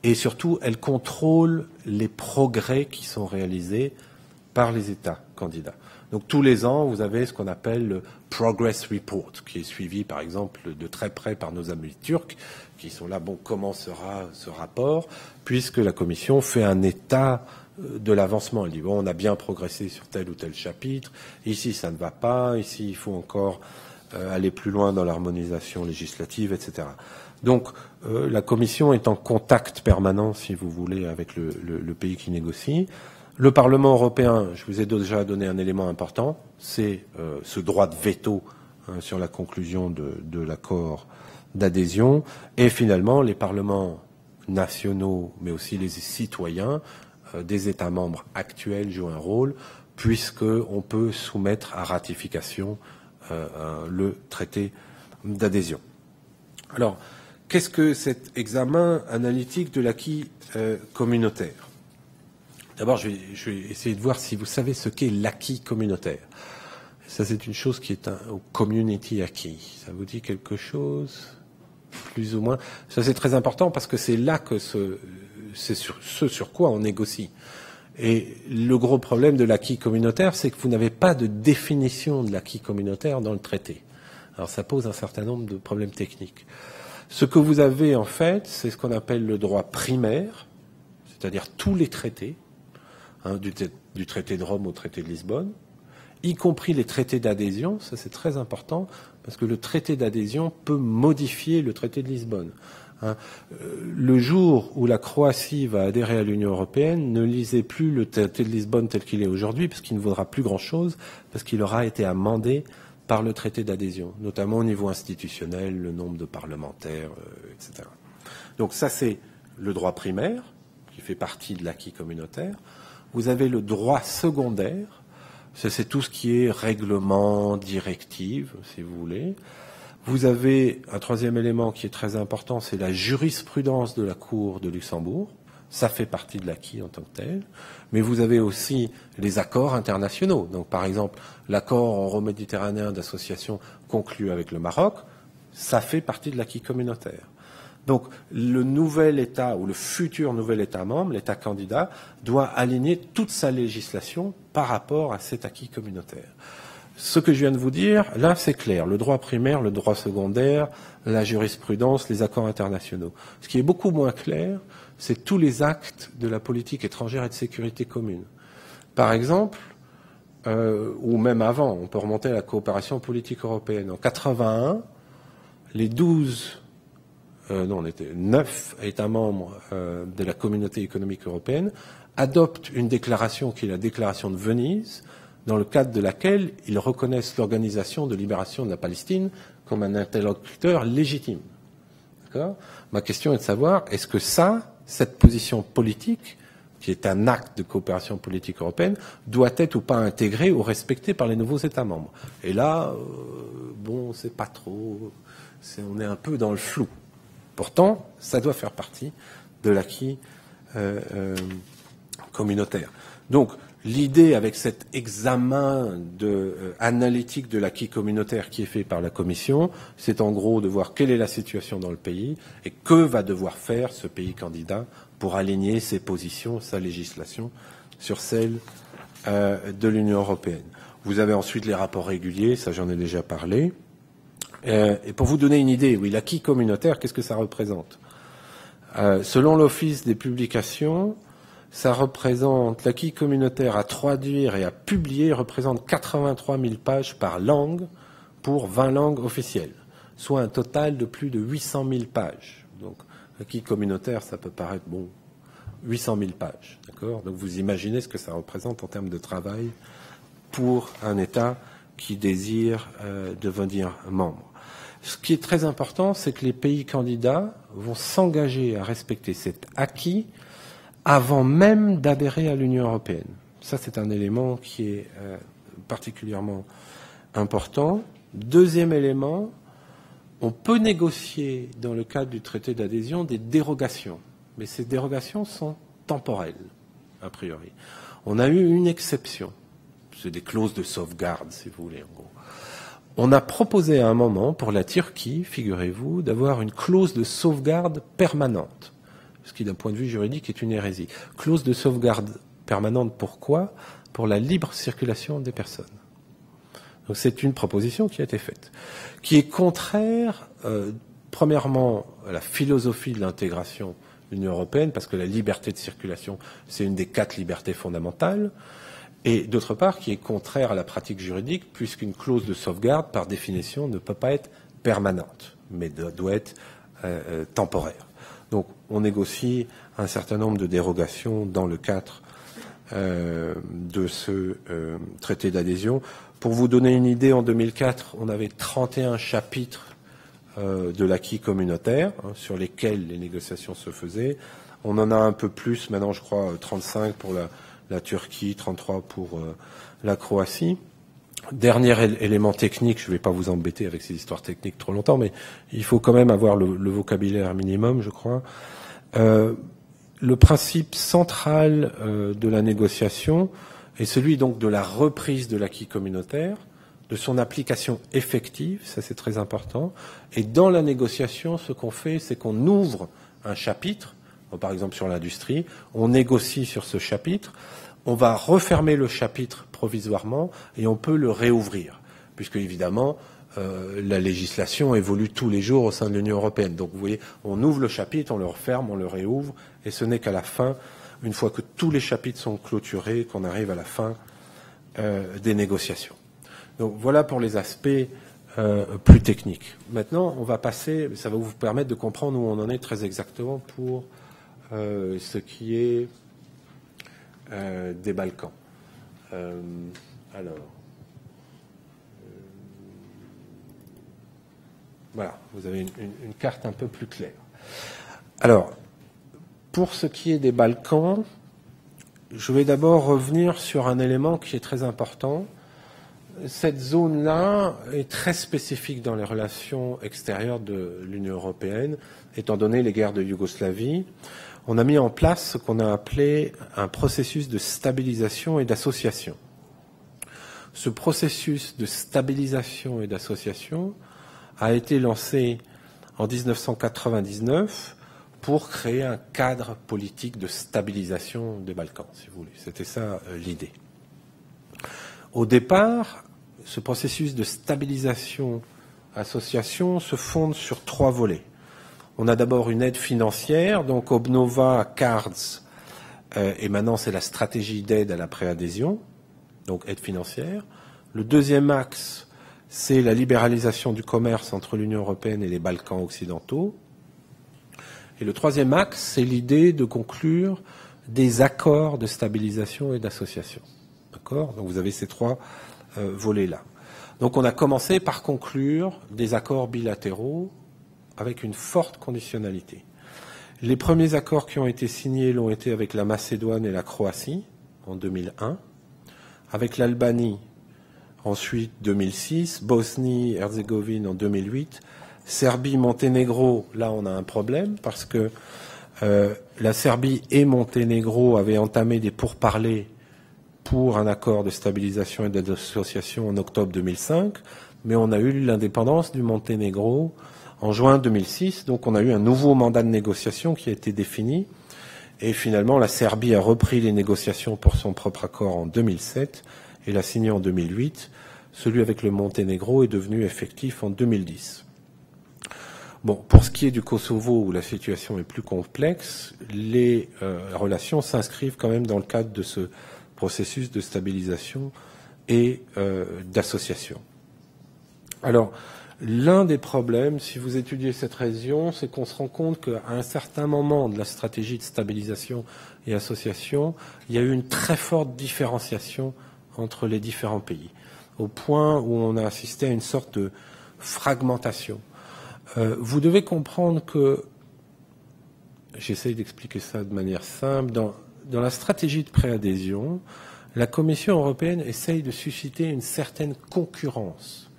Et surtout, elle contrôle les progrès qui sont réalisés par les États candidats. Donc tous les ans, vous avez ce qu'on appelle le Progress Report, qui est suivi par exemple de très près par nos amis turcs, qui sont là, bon, comment sera ce rapport, puisque la Commission fait un état de l'avancement. Elle dit, bon, on a bien progressé sur tel ou tel chapitre, ici ça ne va pas, ici il faut encore aller plus loin dans l'harmonisation législative, etc. Donc la Commission est en contact permanent, si vous voulez, avec le pays qui négocie. Le Parlement européen, je vous ai déjà donné un élément important, c'est ce droit de veto sur la conclusion de l'accord d'adhésion. Et finalement, les parlements nationaux, mais aussi les citoyens des États membres actuels jouent un rôle, puisqu'on peut soumettre à ratification le traité d'adhésion. Alors, qu'est-ce que cet examen analytique de l'acquis communautaire? D'abord, je vais essayer de voir si vous savez ce qu'est l'acquis communautaire. Ça, c'est une chose qui est au community acquis. Ça vous dit quelque chose? Plus ou moins. Ça, c'est très important parce que c'est là que c'est ce sur quoi on négocie. Et le gros problème de l'acquis communautaire, c'est que vous n'avez pas de définition de l'acquis communautaire dans le traité. Alors, ça pose un certain nombre de problèmes techniques. Ce que vous avez, en fait, c'est ce qu'on appelle le droit primaire, c'est-à-dire tous les traités, du traité de Rome au traité de Lisbonne, y compris les traités d'adhésion. Ça, c'est très important, parce que le traité d'adhésion peut modifier le traité de Lisbonne. Le jour où la Croatie va adhérer à l'Union européenne, ne lisez plus le traité de Lisbonne tel qu'il est aujourd'hui, parce qu'il ne vaudra plus grand-chose, parce qu'il aura été amendé par le traité d'adhésion, notamment au niveau institutionnel, le nombre de parlementaires, etc. Donc ça, c'est le droit primaire, qui fait partie de l'acquis communautaire. Vous avez le droit secondaire, ça c'est tout ce qui est règlement, directive, si vous voulez. Vous avez un troisième élément qui est très important, c'est la jurisprudence de la Cour de Luxembourg. Ça fait partie de l'acquis en tant que tel. Mais vous avez aussi les accords internationaux. Donc par exemple, l'accord euro-méditerranéen d'association conclu avec le Maroc, ça fait partie de l'acquis communautaire. Donc le nouvel État ou le futur nouvel État membre, l'État candidat, doit aligner toute sa législation par rapport à cet acquis communautaire. Ce que je viens de vous dire, là c'est clair, le droit primaire, le droit secondaire, la jurisprudence, les accords internationaux. Ce qui est beaucoup moins clair, c'est tous les actes de la politique étrangère et de sécurité commune. Par exemple, ou même avant, on peut remonter à la coopération politique européenne. En 1981, les 9 États membres de la Communauté économique européenne adoptent une déclaration qui est la déclaration de Venise, dans le cadre de laquelle ils reconnaissent l'Organisation de libération de la Palestine comme un interlocuteur légitime. D'accord ? Ma question est de savoir, est-ce que cette position politique, qui est un acte de coopération politique européenne, doit être ou pas intégrée ou respectée par les nouveaux États membres? Et là, c'est pas trop, on est un peu dans le flou. Pourtant, ça doit faire partie de l'acquis communautaire. Donc, l'idée avec cet examen analytique de l'acquis communautaire qui est fait par la Commission, c'est en gros de voir quelle est la situation dans le pays et que va devoir faire ce pays candidat pour aligner ses positions, sa législation, sur celle de l'Union européenne. Vous avez ensuite les rapports réguliers, ça j'en ai déjà parlé. Et pour vous donner une idée, oui, l'acquis communautaire, qu'est-ce que ça représente? Selon l'Office des publications, ça représente, l'acquis communautaire à traduire et à publier représente 83 000 pages par langue pour 20 langues officielles, soit un total de plus de 800 000 pages. Donc, l'acquis communautaire, ça peut paraître, 800 000 pages, d'accord? Donc, vous imaginez ce que ça représente en termes de travail pour un État qui désire devenir membre. Ce qui est très important, c'est que les pays candidats vont s'engager à respecter cet acquis avant même d'adhérer à l'Union européenne. Ça, c'est un élément qui est particulièrement important. Deuxième élément, on peut négocier, dans le cadre du traité d'adhésion, des dérogations. Mais ces dérogations sont temporelles, a priori. On a eu une exception. C'est des clauses de sauvegarde, si vous voulez, en gros. On a proposé à un moment, pour la Turquie, figurez-vous, d'avoir une clause de sauvegarde permanente. Ce qui, d'un point de vue juridique, est une hérésie. Clause de sauvegarde permanente, pourquoi? Pour la libre circulation des personnes. Donc c'est une proposition qui a été faite, qui est contraire, premièrement, à la philosophie de l'intégration de l'Union européenne, parce que la liberté de circulation, c'est une des 4 libertés fondamentales, et d'autre part, qui est contraire à la pratique juridique, puisqu'une clause de sauvegarde, par définition, ne peut pas être permanente, mais doit être temporaire. Donc, on négocie un certain nombre de dérogations dans le cadre de ce traité d'adhésion. Pour vous donner une idée, en 2004, on avait 31 chapitres de l'acquis communautaire sur lesquels les négociations se faisaient. On en a un peu plus, maintenant je crois 35 pour la Turquie, 33 pour la Croatie. Dernier élément technique, je ne vais pas vous embêter avec ces histoires techniques trop longtemps, mais il faut quand même avoir le vocabulaire minimum, je crois. Le principe central de la négociation est celui donc de la reprise de l'acquis communautaire, de son application effective, ça c'est très important. Et dans la négociation, ce qu'on fait, c'est qu'on ouvre un chapitre, par exemple sur l'industrie, on négocie sur ce chapitre, on va refermer le chapitre provisoirement et on peut le réouvrir, puisque évidemment la législation évolue tous les jours au sein de l'Union européenne. Donc vous voyez, on ouvre le chapitre, on le referme, on le réouvre, et ce n'est qu'à la fin, une fois que tous les chapitres sont clôturés, qu'on arrive à la fin des négociations. Donc voilà pour les aspects plus techniques. Maintenant, on va passer, ça va vous permettre de comprendre où on en est très exactement pour ce qui est des Balkans. Voilà, vous avez une carte un peu plus claire. Alors, pour ce qui est des Balkans, je vais d'abord revenir sur un élément qui est très important. Cette zone-là est très spécifique dans les relations extérieures de l'Union européenne, étant donné les guerres de Yougoslavie. On a mis en place ce qu'on a appelé un processus de stabilisation et d'association. Ce processus de stabilisation et d'association a été lancé en 1999 pour créer un cadre politique de stabilisation des Balkans, si vous voulez. C'était ça l'idée. Au départ, ce processus de stabilisation-association se fonde sur 3 volets. On a d'abord une aide financière, donc Obnova, CARDS, et maintenant c'est la stratégie d'aide à la préadhésion, donc aide financière. Le deuxième axe, c'est la libéralisation du commerce entre l'Union européenne et les Balkans occidentaux. Et le troisième axe, c'est l'idée de conclure des accords de stabilisation et d'association. D'accord ? Donc vous avez ces 3 volets-là. Donc on a commencé par conclure des accords bilatéraux avec une forte conditionnalité. Les premiers accords qui ont été signés l'ont été avec la Macédoine et la Croatie en 2001, avec l'Albanie ensuite 2006, Bosnie-Herzégovine en 2008, Serbie-Monténégro, là on a un problème parce que la Serbie et Monténégro avaient entamé des pourparlers pour un accord de stabilisation et d'association en octobre 2005, mais on a eu l'indépendance du Monténégro en juin 2006, donc on a eu un nouveau mandat de négociation qui a été défini, Et finalement, la Serbie a repris les négociations pour son propre accord en 2007 et l'a signé en 2008. Celui avec le Monténégro est devenu effectif en 2010. Bon, pour ce qui est du Kosovo, où la situation est plus complexe, les relations s'inscrivent quand même dans le cadre de ce processus de stabilisation et d'association. Alors, l'un des problèmes, si vous étudiez cette région, c'est qu'on se rend compte qu'à un certain moment de la stratégie de stabilisation et association, il y a eu une très forte différenciation entre les différents pays, au point où on a assisté à une sorte de fragmentation. Vous devez comprendre que, j'essaye d'expliquer ça de manière simple, dans la stratégie de préadhésion, la Commission européenne essaye de susciter une certaine concurrence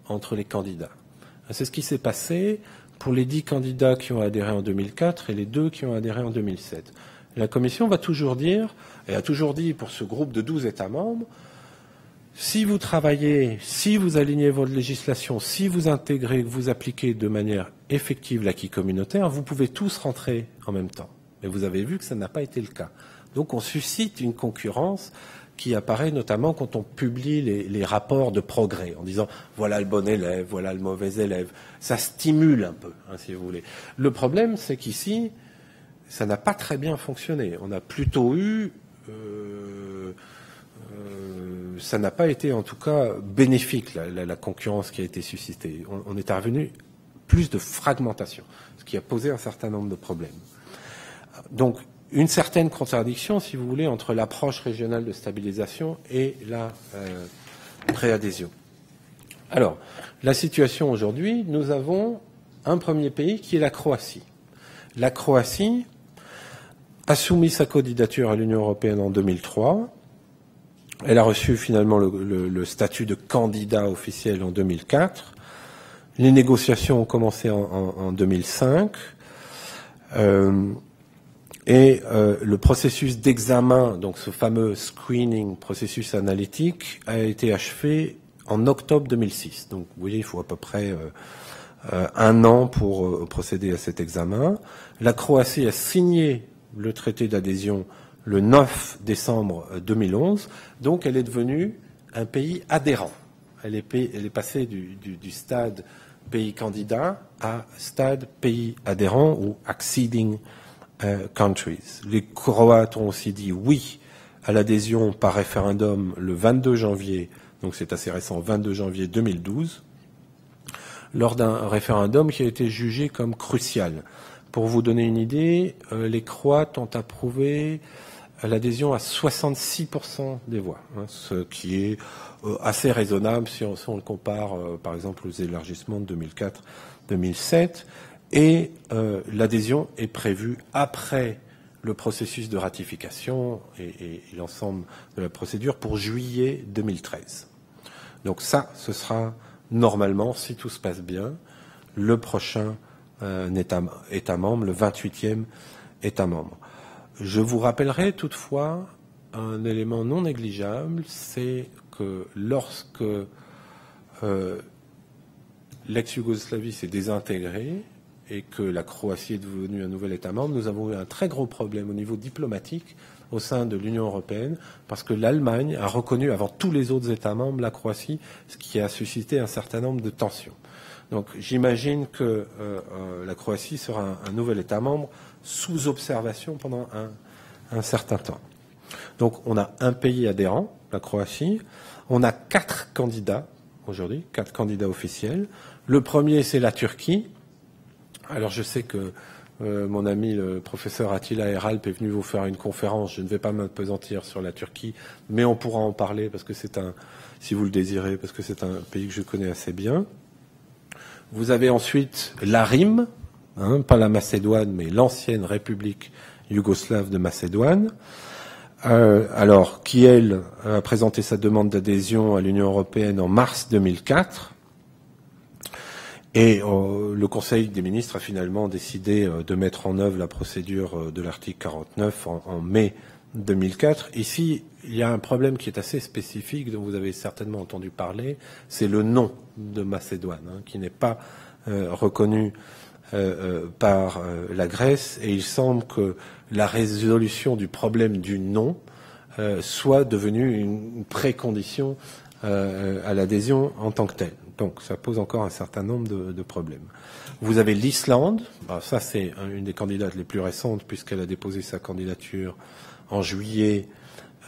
entre les candidats. C'est ce qui s'est passé pour les 10 candidats qui ont adhéré en 2004 et les 2 qui ont adhéré en 2007. La Commission va toujours dire, et a toujours dit pour ce groupe de 12 États membres, si vous travaillez, si vous alignez votre législation, si vous intégrez, que vous appliquez de manière effective l'acquis communautaire, vous pouvez tous rentrer en même temps. Mais vous avez vu que ça n'a pas été le cas. Donc on suscite une concurrence qui apparaît notamment quand on publie les rapports de progrès, en disant voilà le bon élève, voilà le mauvais élève. Ça stimule un peu, si vous voulez. Le problème, c'est qu'ici, ça n'a pas très bien fonctionné. On a plutôt eu... ça n'a pas été en tout cas bénéfique, la concurrence qui a été suscitée. On est revenu plus de fragmentation, ce qui a posé un certain nombre de problèmes. Donc, une certaine contradiction, si vous voulez, entre l'approche régionale de stabilisation et la préadhésion. Alors, la situation aujourd'hui, nous avons un premier pays qui est la Croatie. La Croatie a soumis sa candidature à l'Union européenne en 2003. Elle a reçu finalement le statut de candidat officiel en 2004. Les négociations ont commencé en 2005. Et le processus d'examen, donc ce fameux screening, processus analytique, a été achevé en octobre 2006. Donc vous voyez, il faut à peu près un an pour procéder à cet examen. La Croatie a signé le traité d'adhésion le 9 décembre 2011, donc elle est devenue un pays adhérent. Elle est passée du stade pays candidat à stade pays adhérent ou acceding countries. Les Croates ont aussi dit oui à l'adhésion par référendum le 22 janvier, donc c'est assez récent, 22 janvier 2012, lors d'un référendum qui a été jugé comme crucial. Pour vous donner une idée, les Croates ont approuvé l'adhésion à 66% des voix, ce qui est assez raisonnable si on le compare par exemple aux élargissements de 2004-2007. Et l'adhésion est prévue après le processus de ratification et l'ensemble de la procédure pour juillet 2013. Donc ça, ce sera normalement, si tout se passe bien, le prochain État membre, le 28e État membre. Je vous rappellerai toutefois un élément non négligeable, c'est que lorsque l'ex-Yougoslavie s'est désintégrée et que la Croatie est devenue un nouvel État membre, nous avons eu un très gros problème au niveau diplomatique au sein de l'Union européenne, parce que l'Allemagne a reconnu avant tous les autres États membres la Croatie, ce qui a suscité un certain nombre de tensions. Donc j'imagine que la Croatie sera un nouvel État membre sous observation pendant un certain temps. Donc on a un pays adhérent, la Croatie. On a 4 candidats aujourd'hui, 4 candidats officiels. Le premier, c'est la Turquie. Alors je sais que mon ami le professeur Attila Eralp est venu vous faire une conférence. Je ne vais pas m'appesantir sur la Turquie, mais on pourra en parler parce que c'est si vous le désirez, parce que c'est un pays que je connais assez bien. Vous avez ensuite l'ARYM, pas la Macédoine, mais l'ancienne République yougoslave de Macédoine, alors qui, elle, a présenté sa demande d'adhésion à l'Union européenne en mars 2004. Et le Conseil des ministres a finalement décidé de mettre en œuvre la procédure de l'article 49 en mai 2004. Ici, il y a un problème qui est assez spécifique, dont vous avez certainement entendu parler, c'est le nom de Macédoine, qui n'est pas reconnu par la Grèce, et il semble que la résolution du problème du non soit devenue une précondition à l'adhésion en tant que telle. Donc ça pose encore un certain nombre de problèmes. Vous avez l'Islande, ça c'est une des candidates les plus récentes puisqu'elle a déposé sa candidature en juillet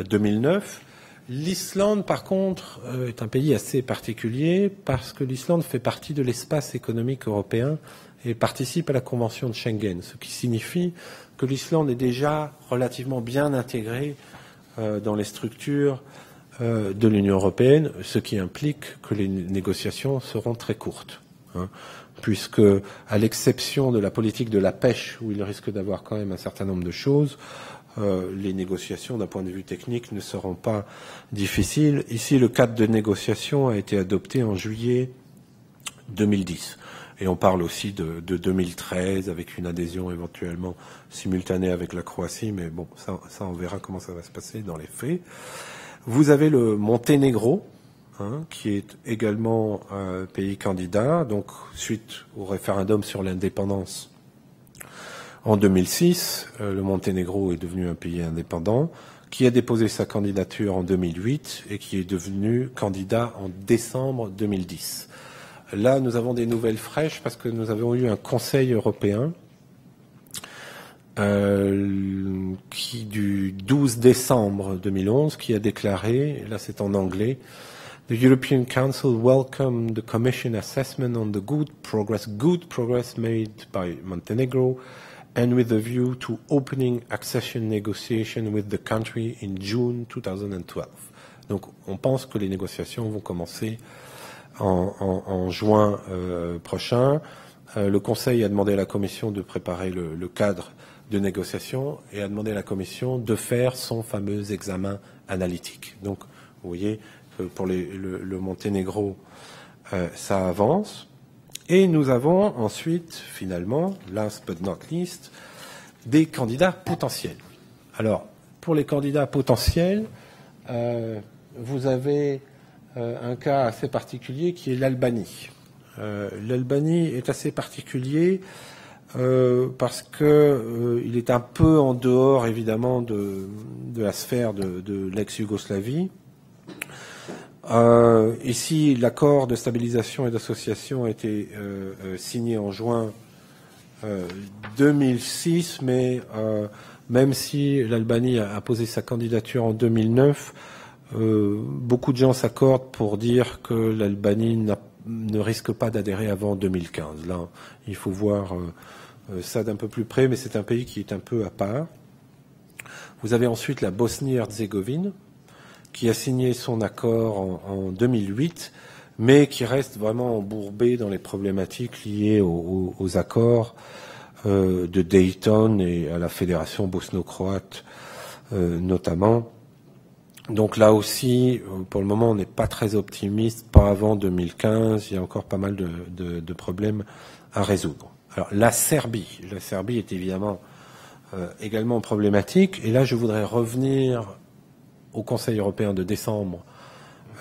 2009. L'Islande, par contre, est un pays assez particulier parce que l'Islande fait partie de l'espace économique européen et participe à la Convention de Schengen, ce qui signifie que l'Islande est déjà relativement bien intégrée dans les structures de l'Union européenne, ce qui implique que les négociations seront très courtes, puisque, à l'exception de la politique de la pêche, où il risque d'avoir quand même un certain nombre de choses, les négociations d'un point de vue technique ne seront pas difficiles. Ici, le cadre de négociation a été adopté en juillet 2010. Et on parle aussi de 2013 avec une adhésion éventuellement simultanée avec la Croatie, mais bon, ça on verra comment ça va se passer dans les faits. Vous avez le Monténégro, qui est également un pays candidat, donc suite au référendum sur l'indépendance en 2006, le Monténégro est devenu un pays indépendant, qui a déposé sa candidature en 2008 et qui est devenu candidat en décembre 2010. Là, nous avons des nouvelles fraîches parce que nous avons eu un Conseil européen qui, du 12 décembre 2011, qui a déclaré, là c'est en anglais, The European Council welcomed the Commission assessment on the good progress made by Montenegro and with a view to opening accession negotiation with the country in June 2012. Donc on pense que les négociations vont commencer en juin prochain. Le Conseil a demandé à la Commission de préparer le cadre de négociation et a demandé à la Commission de faire son fameux examen analytique. Donc, vous voyez, pour le Monténégro, ça avance. Et nous avons ensuite, finalement, last but not least, des candidats potentiels. Alors, pour les candidats potentiels, vous avez un cas assez particulier qui est l'Albanie. L'Albanie est assez particulier parce que il est un peu en dehors, évidemment, de la sphère de l'ex-Yougoslavie. Ici, l'accord de stabilisation et d'association a été signé en juin 2006, mais même si l'Albanie a posé sa candidature en 2009, beaucoup de gens s'accordent pour dire que l'Albanie ne risque pas d'adhérer avant 2015. Là, il faut voir ça d'un peu plus près, mais c'est un pays qui est un peu à part. Vous avez ensuite la Bosnie-Herzégovine, qui a signé son accord en 2008, mais qui reste vraiment embourbé dans les problématiques liées aux accords de Dayton et à la fédération bosno-croate notamment. Donc là aussi, pour le moment, on n'est pas très optimiste, pas avant 2015, il y a encore pas mal de problèmes à résoudre. Alors la Serbie est évidemment également problématique, et là je voudrais revenir au Conseil européen de décembre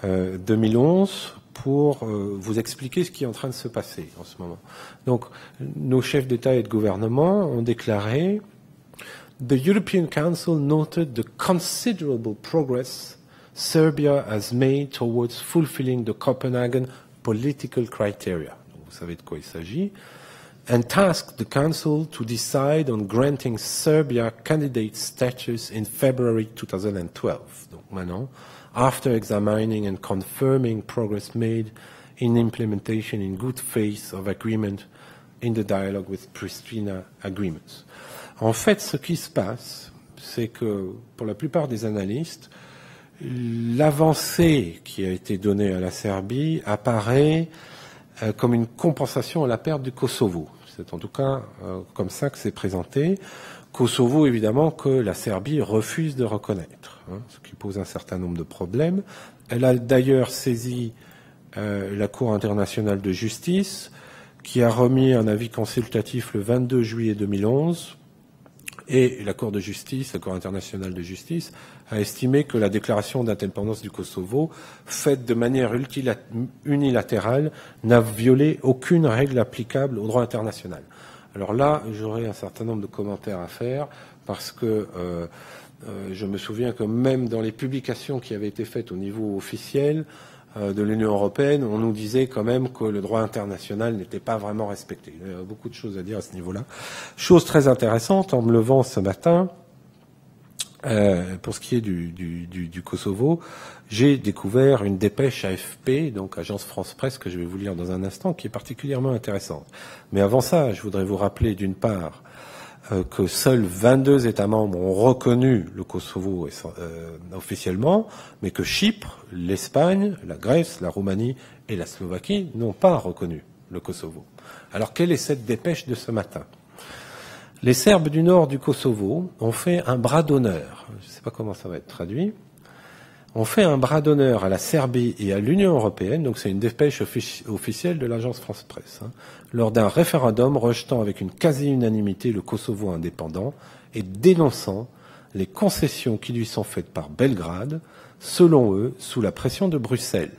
2011 pour vous expliquer ce qui est en train de se passer en ce moment. Donc, nos chefs d'État et de gouvernement ont déclaré The European Council noted the considerable progress Serbia has made towards fulfilling the Copenhagen political criteria. Donc, vous savez de quoi il s'agit. And tasked the Council to decide on granting Serbia candidate status in February 2012. Donc maintenant, after examining and confirming progress made in implementation in good faith of agreement in the dialogue with Pristina agreements. En fait, ce qui se passe, c'est que pour la plupart des analystes, l'avancée qui a été donnée à la Serbie apparaît comme une compensation à la perte du Kosovo. C'est en tout cas comme ça que c'est présenté. Kosovo, évidemment, que la Serbie refuse de reconnaître, ce qui pose un certain nombre de problèmes. Elle a d'ailleurs saisi la Cour internationale de justice, qui a remis un avis consultatif le 22 juillet 2011. Et la Cour internationale de justice, a estimé que la déclaration d'indépendance du Kosovo, faite de manière unilatérale, n'a violé aucune règle applicable au droit international. Alors là, j'aurais un certain nombre de commentaires à faire, parce que je me souviens que même dans les publications qui avaient été faites au niveau officiel de l'Union européenne, on nous disait quand même que le droit international n'était pas vraiment respecté. Il y a beaucoup de choses à dire à ce niveau-là. Chose très intéressante, en me levant ce matin, pour ce qui est du Kosovo, j'ai découvert une dépêche AFP, donc Agence France Presse, que je vais vous lire dans un instant, qui est particulièrement intéressante. Mais avant ça, je voudrais vous rappeler d'une part que seuls 22 États membres ont reconnu le Kosovo officiellement, mais que Chypre, l'Espagne, la Grèce, la Roumanie et la Slovaquie n'ont pas reconnu le Kosovo. Alors quelle est cette dépêche de ce matin ? Les Serbes du nord du Kosovo ont fait un bras d'honneur, je ne sais pas comment ça va être traduit, ont fait un bras d'honneur à la Serbie et à l'Union européenne, donc c'est une dépêche officielle de l'agence France Presse, lors d'un référendum rejetant avec une quasi-unanimité le Kosovo indépendant et dénonçant les concessions qui lui sont faites par Belgrade, selon eux, sous la pression de Bruxelles.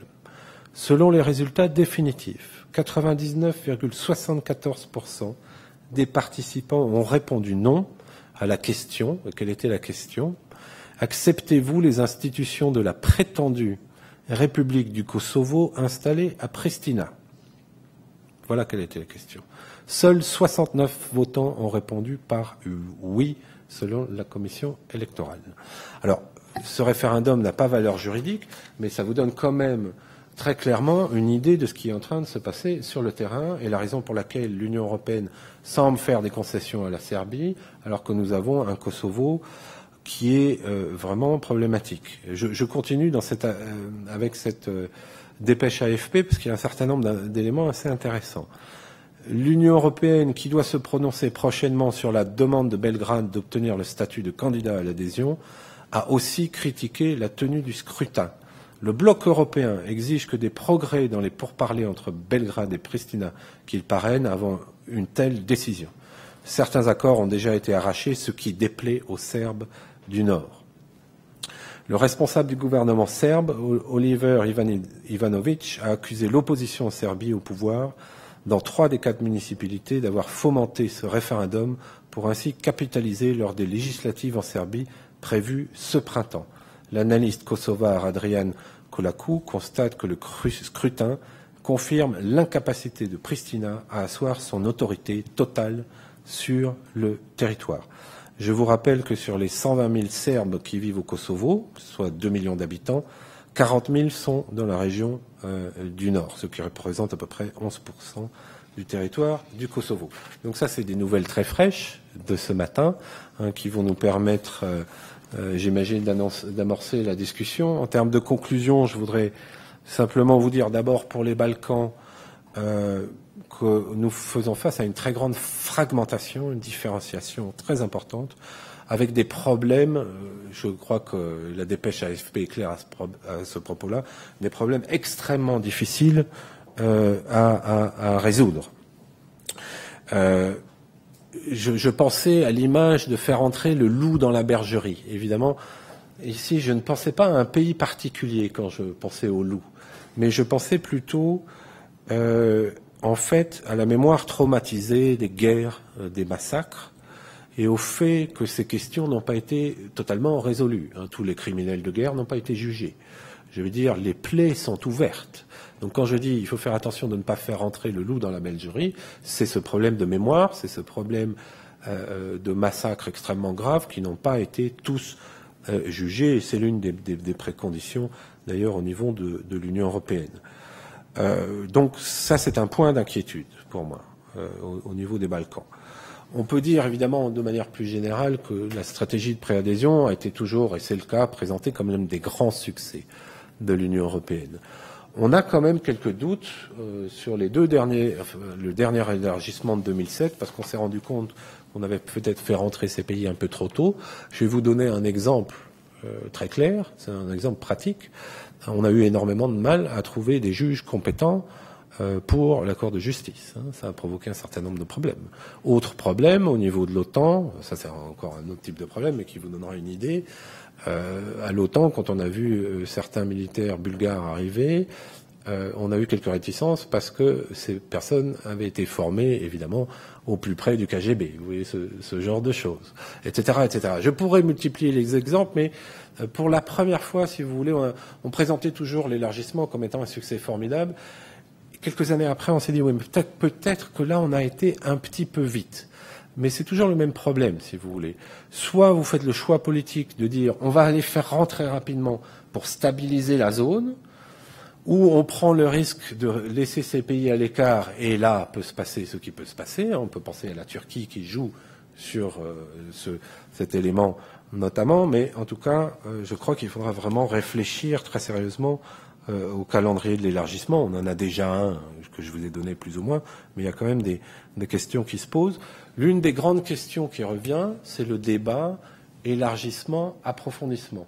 Selon les résultats définitifs, 99,74% des participants ont répondu non à la question. Quelle était la question ? Acceptez-vous les institutions de la prétendue République du Kosovo installée à Pristina ? Voilà quelle était la question. Seuls 69 votants ont répondu par oui, selon la commission électorale. Alors, ce référendum n'a pas valeur juridique, mais ça vous donne quand même très clairement une idée de ce qui est en train de se passer sur le terrain et la raison pour laquelle l'Union européenne semble faire des concessions à la Serbie, alors que nous avons un Kosovo qui est vraiment problématique. Je continue avec cette dépêche AFP, parce qu'il y a un certain nombre d'éléments assez intéressants. L'Union européenne, qui doit se prononcer prochainement sur la demande de Belgrade d'obtenir le statut de candidat à l'adhésion, a aussi critiqué la tenue du scrutin. Le bloc européen exige que des progrès dans les pourparlers entre Belgrade et Pristina qu'il parraine avant une telle décision. Certains accords ont déjà été arrachés, ce qui déplaît aux Serbes du Nord. Le responsable du gouvernement serbe, Oliver Ivanović, a accusé l'opposition en Serbie au pouvoir dans 3 des 4 municipalités d'avoir fomenté ce référendum pour ainsi capitaliser lors des législatives en Serbie prévues ce printemps. L'analyste kosovar Adrian Kolaku constate que le scrutin confirme l'incapacité de Pristina à asseoir son autorité totale sur le territoire. Je vous rappelle que sur les 120 000 Serbes qui vivent au Kosovo, soit 2 millions d'habitants, 40 000 sont dans la région du Nord, ce qui représente à peu près 11% du territoire du Kosovo. Donc ça, c'est des nouvelles très fraîches de ce matin qui vont nous permettre, j'imagine, d'amorcer la discussion. En termes de conclusion, je voudrais simplement vous dire d'abord pour les Balkans que nous faisons face à une très grande fragmentation, une différenciation très importante, avec des problèmes, je crois que la dépêche AFP est claire à ce propos-là, des problèmes extrêmement difficiles à résoudre. Je pensais à l'image de faire entrer le loup dans la bergerie. Évidemment, ici, je ne pensais pas à un pays particulier quand je pensais au loup, mais je pensais plutôt en fait à la mémoire traumatisée des guerres, des massacres, et au fait que ces questions n'ont pas été totalement résolues. Tous les criminels de guerre n'ont pas été jugés. Je veux dire, les plaies sont ouvertes. Donc quand je dis il faut faire attention de ne pas faire entrer le loup dans la bergerie, c'est ce problème de mémoire, c'est ce problème de massacres extrêmement graves qui n'ont pas été tous jugés, et c'est l'une des préconditions d'ailleurs au niveau de l'Union européenne. Donc ça, c'est un point d'inquiétude pour moi au niveau des Balkans. On peut dire évidemment de manière plus générale que la stratégie de préadhésion a été toujours, et c'est le cas, présentée comme l'un des grands succès de l'Union européenne. On a quand même quelques doutes sur le dernier élargissement de 2007, parce qu'on s'est rendu compte qu'on avait peut-être fait rentrer ces pays un peu trop tôt. Je vais vous donner un exemple très clair, c'est un exemple pratique. On a eu énormément de mal à trouver des juges compétents pour la Cour de justice. Ça a provoqué un certain nombre de problèmes. Autre problème, au niveau de l'OTAN, ça c'est encore un autre type de problème, mais qui vous donnera une idée. À l'OTAN, quand on a vu certains militaires bulgares arriver, on a eu quelques réticences parce que ces personnes avaient été formées, évidemment, au plus près du KGB. Vous voyez ce genre de choses, etc., etc. Je pourrais multiplier les exemples, mais pour la première fois, si vous voulez, on présentait toujours l'élargissement comme étant un succès formidable. Quelques années après, on s'est dit, oui, mais peut-être que là, on a été un petit peu vite. Mais c'est toujours le même problème, si vous voulez. Soit vous faites le choix politique de dire, on va aller faire rentrer rapidement pour stabiliser la zone, ou on prend le risque de laisser ces pays à l'écart, et là peut se passer ce qui peut se passer. On peut penser à la Turquie qui joue sur cet élément notamment, mais en tout cas, je crois qu'il faudra vraiment réfléchir très sérieusement au calendrier de l'élargissement. On en a déjà un que je vous ai donné plus ou moins, mais il y a quand même des questions qui se posent. L'une des grandes questions qui revient, c'est le débat élargissement-approfondissement.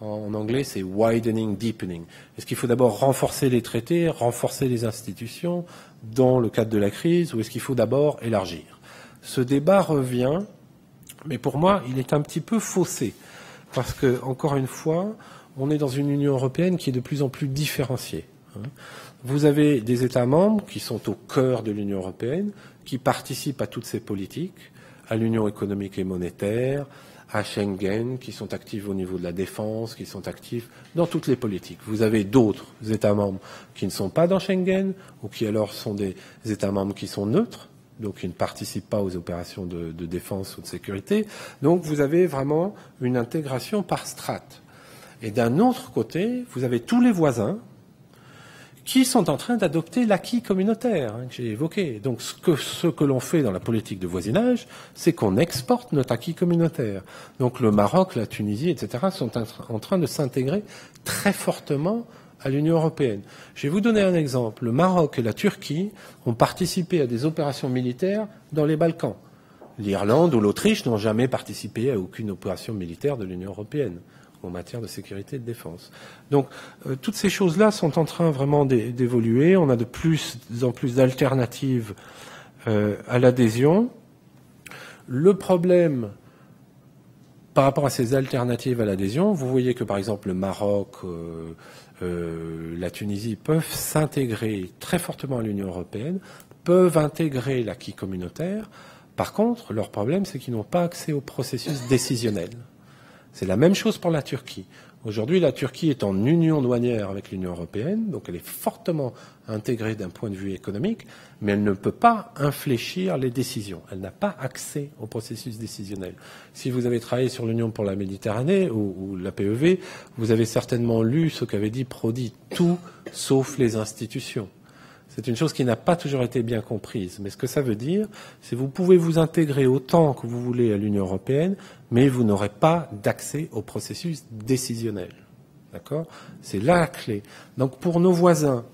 En anglais, c'est widening, deepening. Est-ce qu'il faut d'abord renforcer les traités, renforcer les institutions dans le cadre de la crise, ou est-ce qu'il faut d'abord élargir? Ce débat revient, mais pour moi, il est un petit peu faussé. Parce que, encore une fois, on est dans une Union européenne qui est de plus en plus différenciée. Vous avez des États membres qui sont au cœur de l'Union européenne, qui participent à toutes ces politiques, à l'Union économique et monétaire, à Schengen, qui sont actifs au niveau de la défense, qui sont actifs dans toutes les politiques. Vous avez d'autres États membres qui ne sont pas dans Schengen, ou qui alors sont des États membres qui sont neutres, donc qui ne participent pas aux opérations de défense ou de sécurité. Donc vous avez vraiment une intégration par strate. Et d'un autre côté, vous avez tous les voisins qui sont en train d'adopter l'acquis communautaire que j'ai évoqué. Donc ce que l'on fait dans la politique de voisinage, c'est qu'on exporte notre acquis communautaire. Donc le Maroc, la Tunisie, etc. sont en train de s'intégrer très fortement à l'Union européenne. Je vais vous donner un exemple. Le Maroc et la Turquie ont participé à des opérations militaires dans les Balkans. L'Irlande ou l'Autriche n'ont jamais participé à aucune opération militaire de l'Union européenne en matière de sécurité et de défense. Donc, toutes ces choses-là sont en train vraiment d'évoluer. On a de plus en plus d'alternatives à l'adhésion. Le problème, par rapport à ces alternatives à l'adhésion, vous voyez que, par exemple, le Maroc, la Tunisie peuvent s'intégrer très fortement à l'Union européenne, peuvent intégrer l'acquis communautaire. Par contre, leur problème, c'est qu'ils n'ont pas accès au processus décisionnel. C'est la même chose pour la Turquie. Aujourd'hui, la Turquie est en union douanière avec l'Union européenne, donc elle est fortement intégrée d'un point de vue économique, mais elle ne peut pas infléchir les décisions. Elle n'a pas accès au processus décisionnel. Si vous avez travaillé sur l'Union pour la Méditerranée ou la PEV, vous avez certainement lu ce qu'avait dit Prodi, tout sauf les institutions. C'est une chose qui n'a pas toujours été bien comprise. Mais ce que ça veut dire, c'est que vous pouvez vous intégrer autant que vous voulez à l'Union européenne, mais vous n'aurez pas d'accès au processus décisionnel. D'accord ? C'est là la clé. Donc pour nos voisins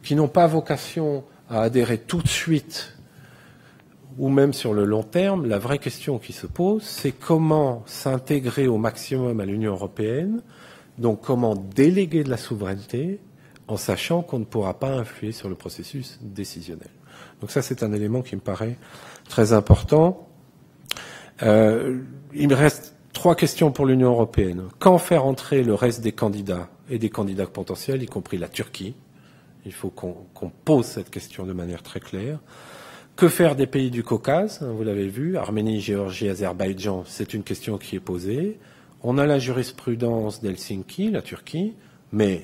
qui n'ont pas vocation à adhérer tout de suite, ou même sur le long terme, la vraie question qui se pose, c'est comment s'intégrer au maximum à l'Union européenne, donc comment déléguer de la souveraineté, en sachant qu'on ne pourra pas influer sur le processus décisionnel. Donc ça, c'est un élément qui me paraît très important. Il me reste 3 questions pour l'Union européenne. Quand faire entrer le reste des candidats et des candidats potentiels, y compris la Turquie? Il faut qu'on pose cette question de manière très claire. Que faire des pays du Caucase? Vous l'avez vu, Arménie, Géorgie, Azerbaïdjan, c'est une question qui est posée. On a la jurisprudence d'Helsinki, la Turquie, mais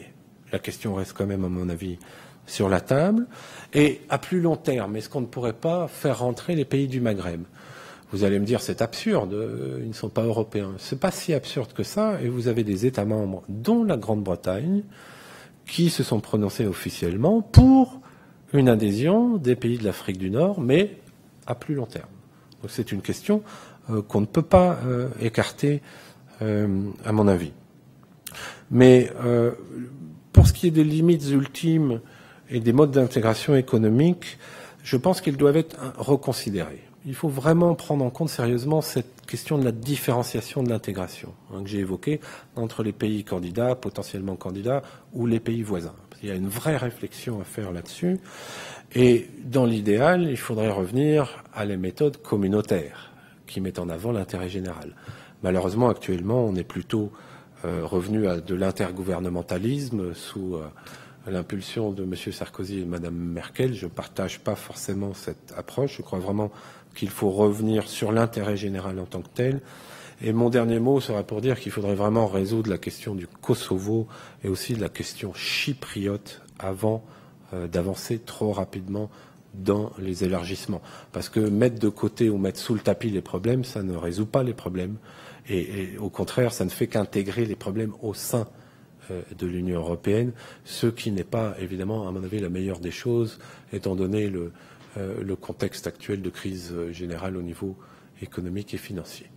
la question reste quand même, à mon avis, sur la table. Et à plus long terme, est-ce qu'on ne pourrait pas faire rentrer les pays du Maghreb? Vous allez me dire, c'est absurde, ils ne sont pas européens. C'est pas si absurde que ça, et vous avez des États membres, dont la Grande-Bretagne, qui se sont prononcés officiellement pour une adhésion des pays de l'Afrique du Nord, mais à plus long terme. Donc c'est une question qu'on ne peut pas écarter, à mon avis. Mais pour ce qui est des limites ultimes et des modes d'intégration économique, je pense qu'ils doivent être reconsidérés. Il faut vraiment prendre en compte sérieusement cette question de la différenciation de l'intégration que j'ai évoquée entre les pays candidats, potentiellement candidats, ou les pays voisins. Il y a une vraie réflexion à faire là-dessus. Et dans l'idéal, il faudrait revenir à les méthodes communautaires qui mettent en avant l'intérêt général. Malheureusement, actuellement, on est plutôt revenu à de l'intergouvernementalisme sous à l'impulsion de M. Sarkozy et de Mme Merkel. Je ne partage pas forcément cette approche. Je crois vraiment qu'il faut revenir sur l'intérêt général en tant que tel. Et mon dernier mot sera pour dire qu'il faudrait vraiment résoudre la question du Kosovo et aussi de la question chypriote avant d'avancer trop rapidement dans les élargissements. Parce que mettre de côté ou mettre sous le tapis les problèmes, ça ne résout pas les problèmes. Et au contraire, ça ne fait qu'intégrer les problèmes au sein de l'Union européenne, ce qui n'est pas, évidemment, à mon avis, la meilleure des choses, étant donné le contexte actuel de crise générale au niveau économique et financier.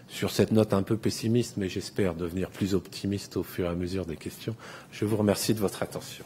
Sur cette note un peu pessimiste, mais j'espère devenir plus optimiste au fur et à mesure des questions, je vous remercie de votre attention.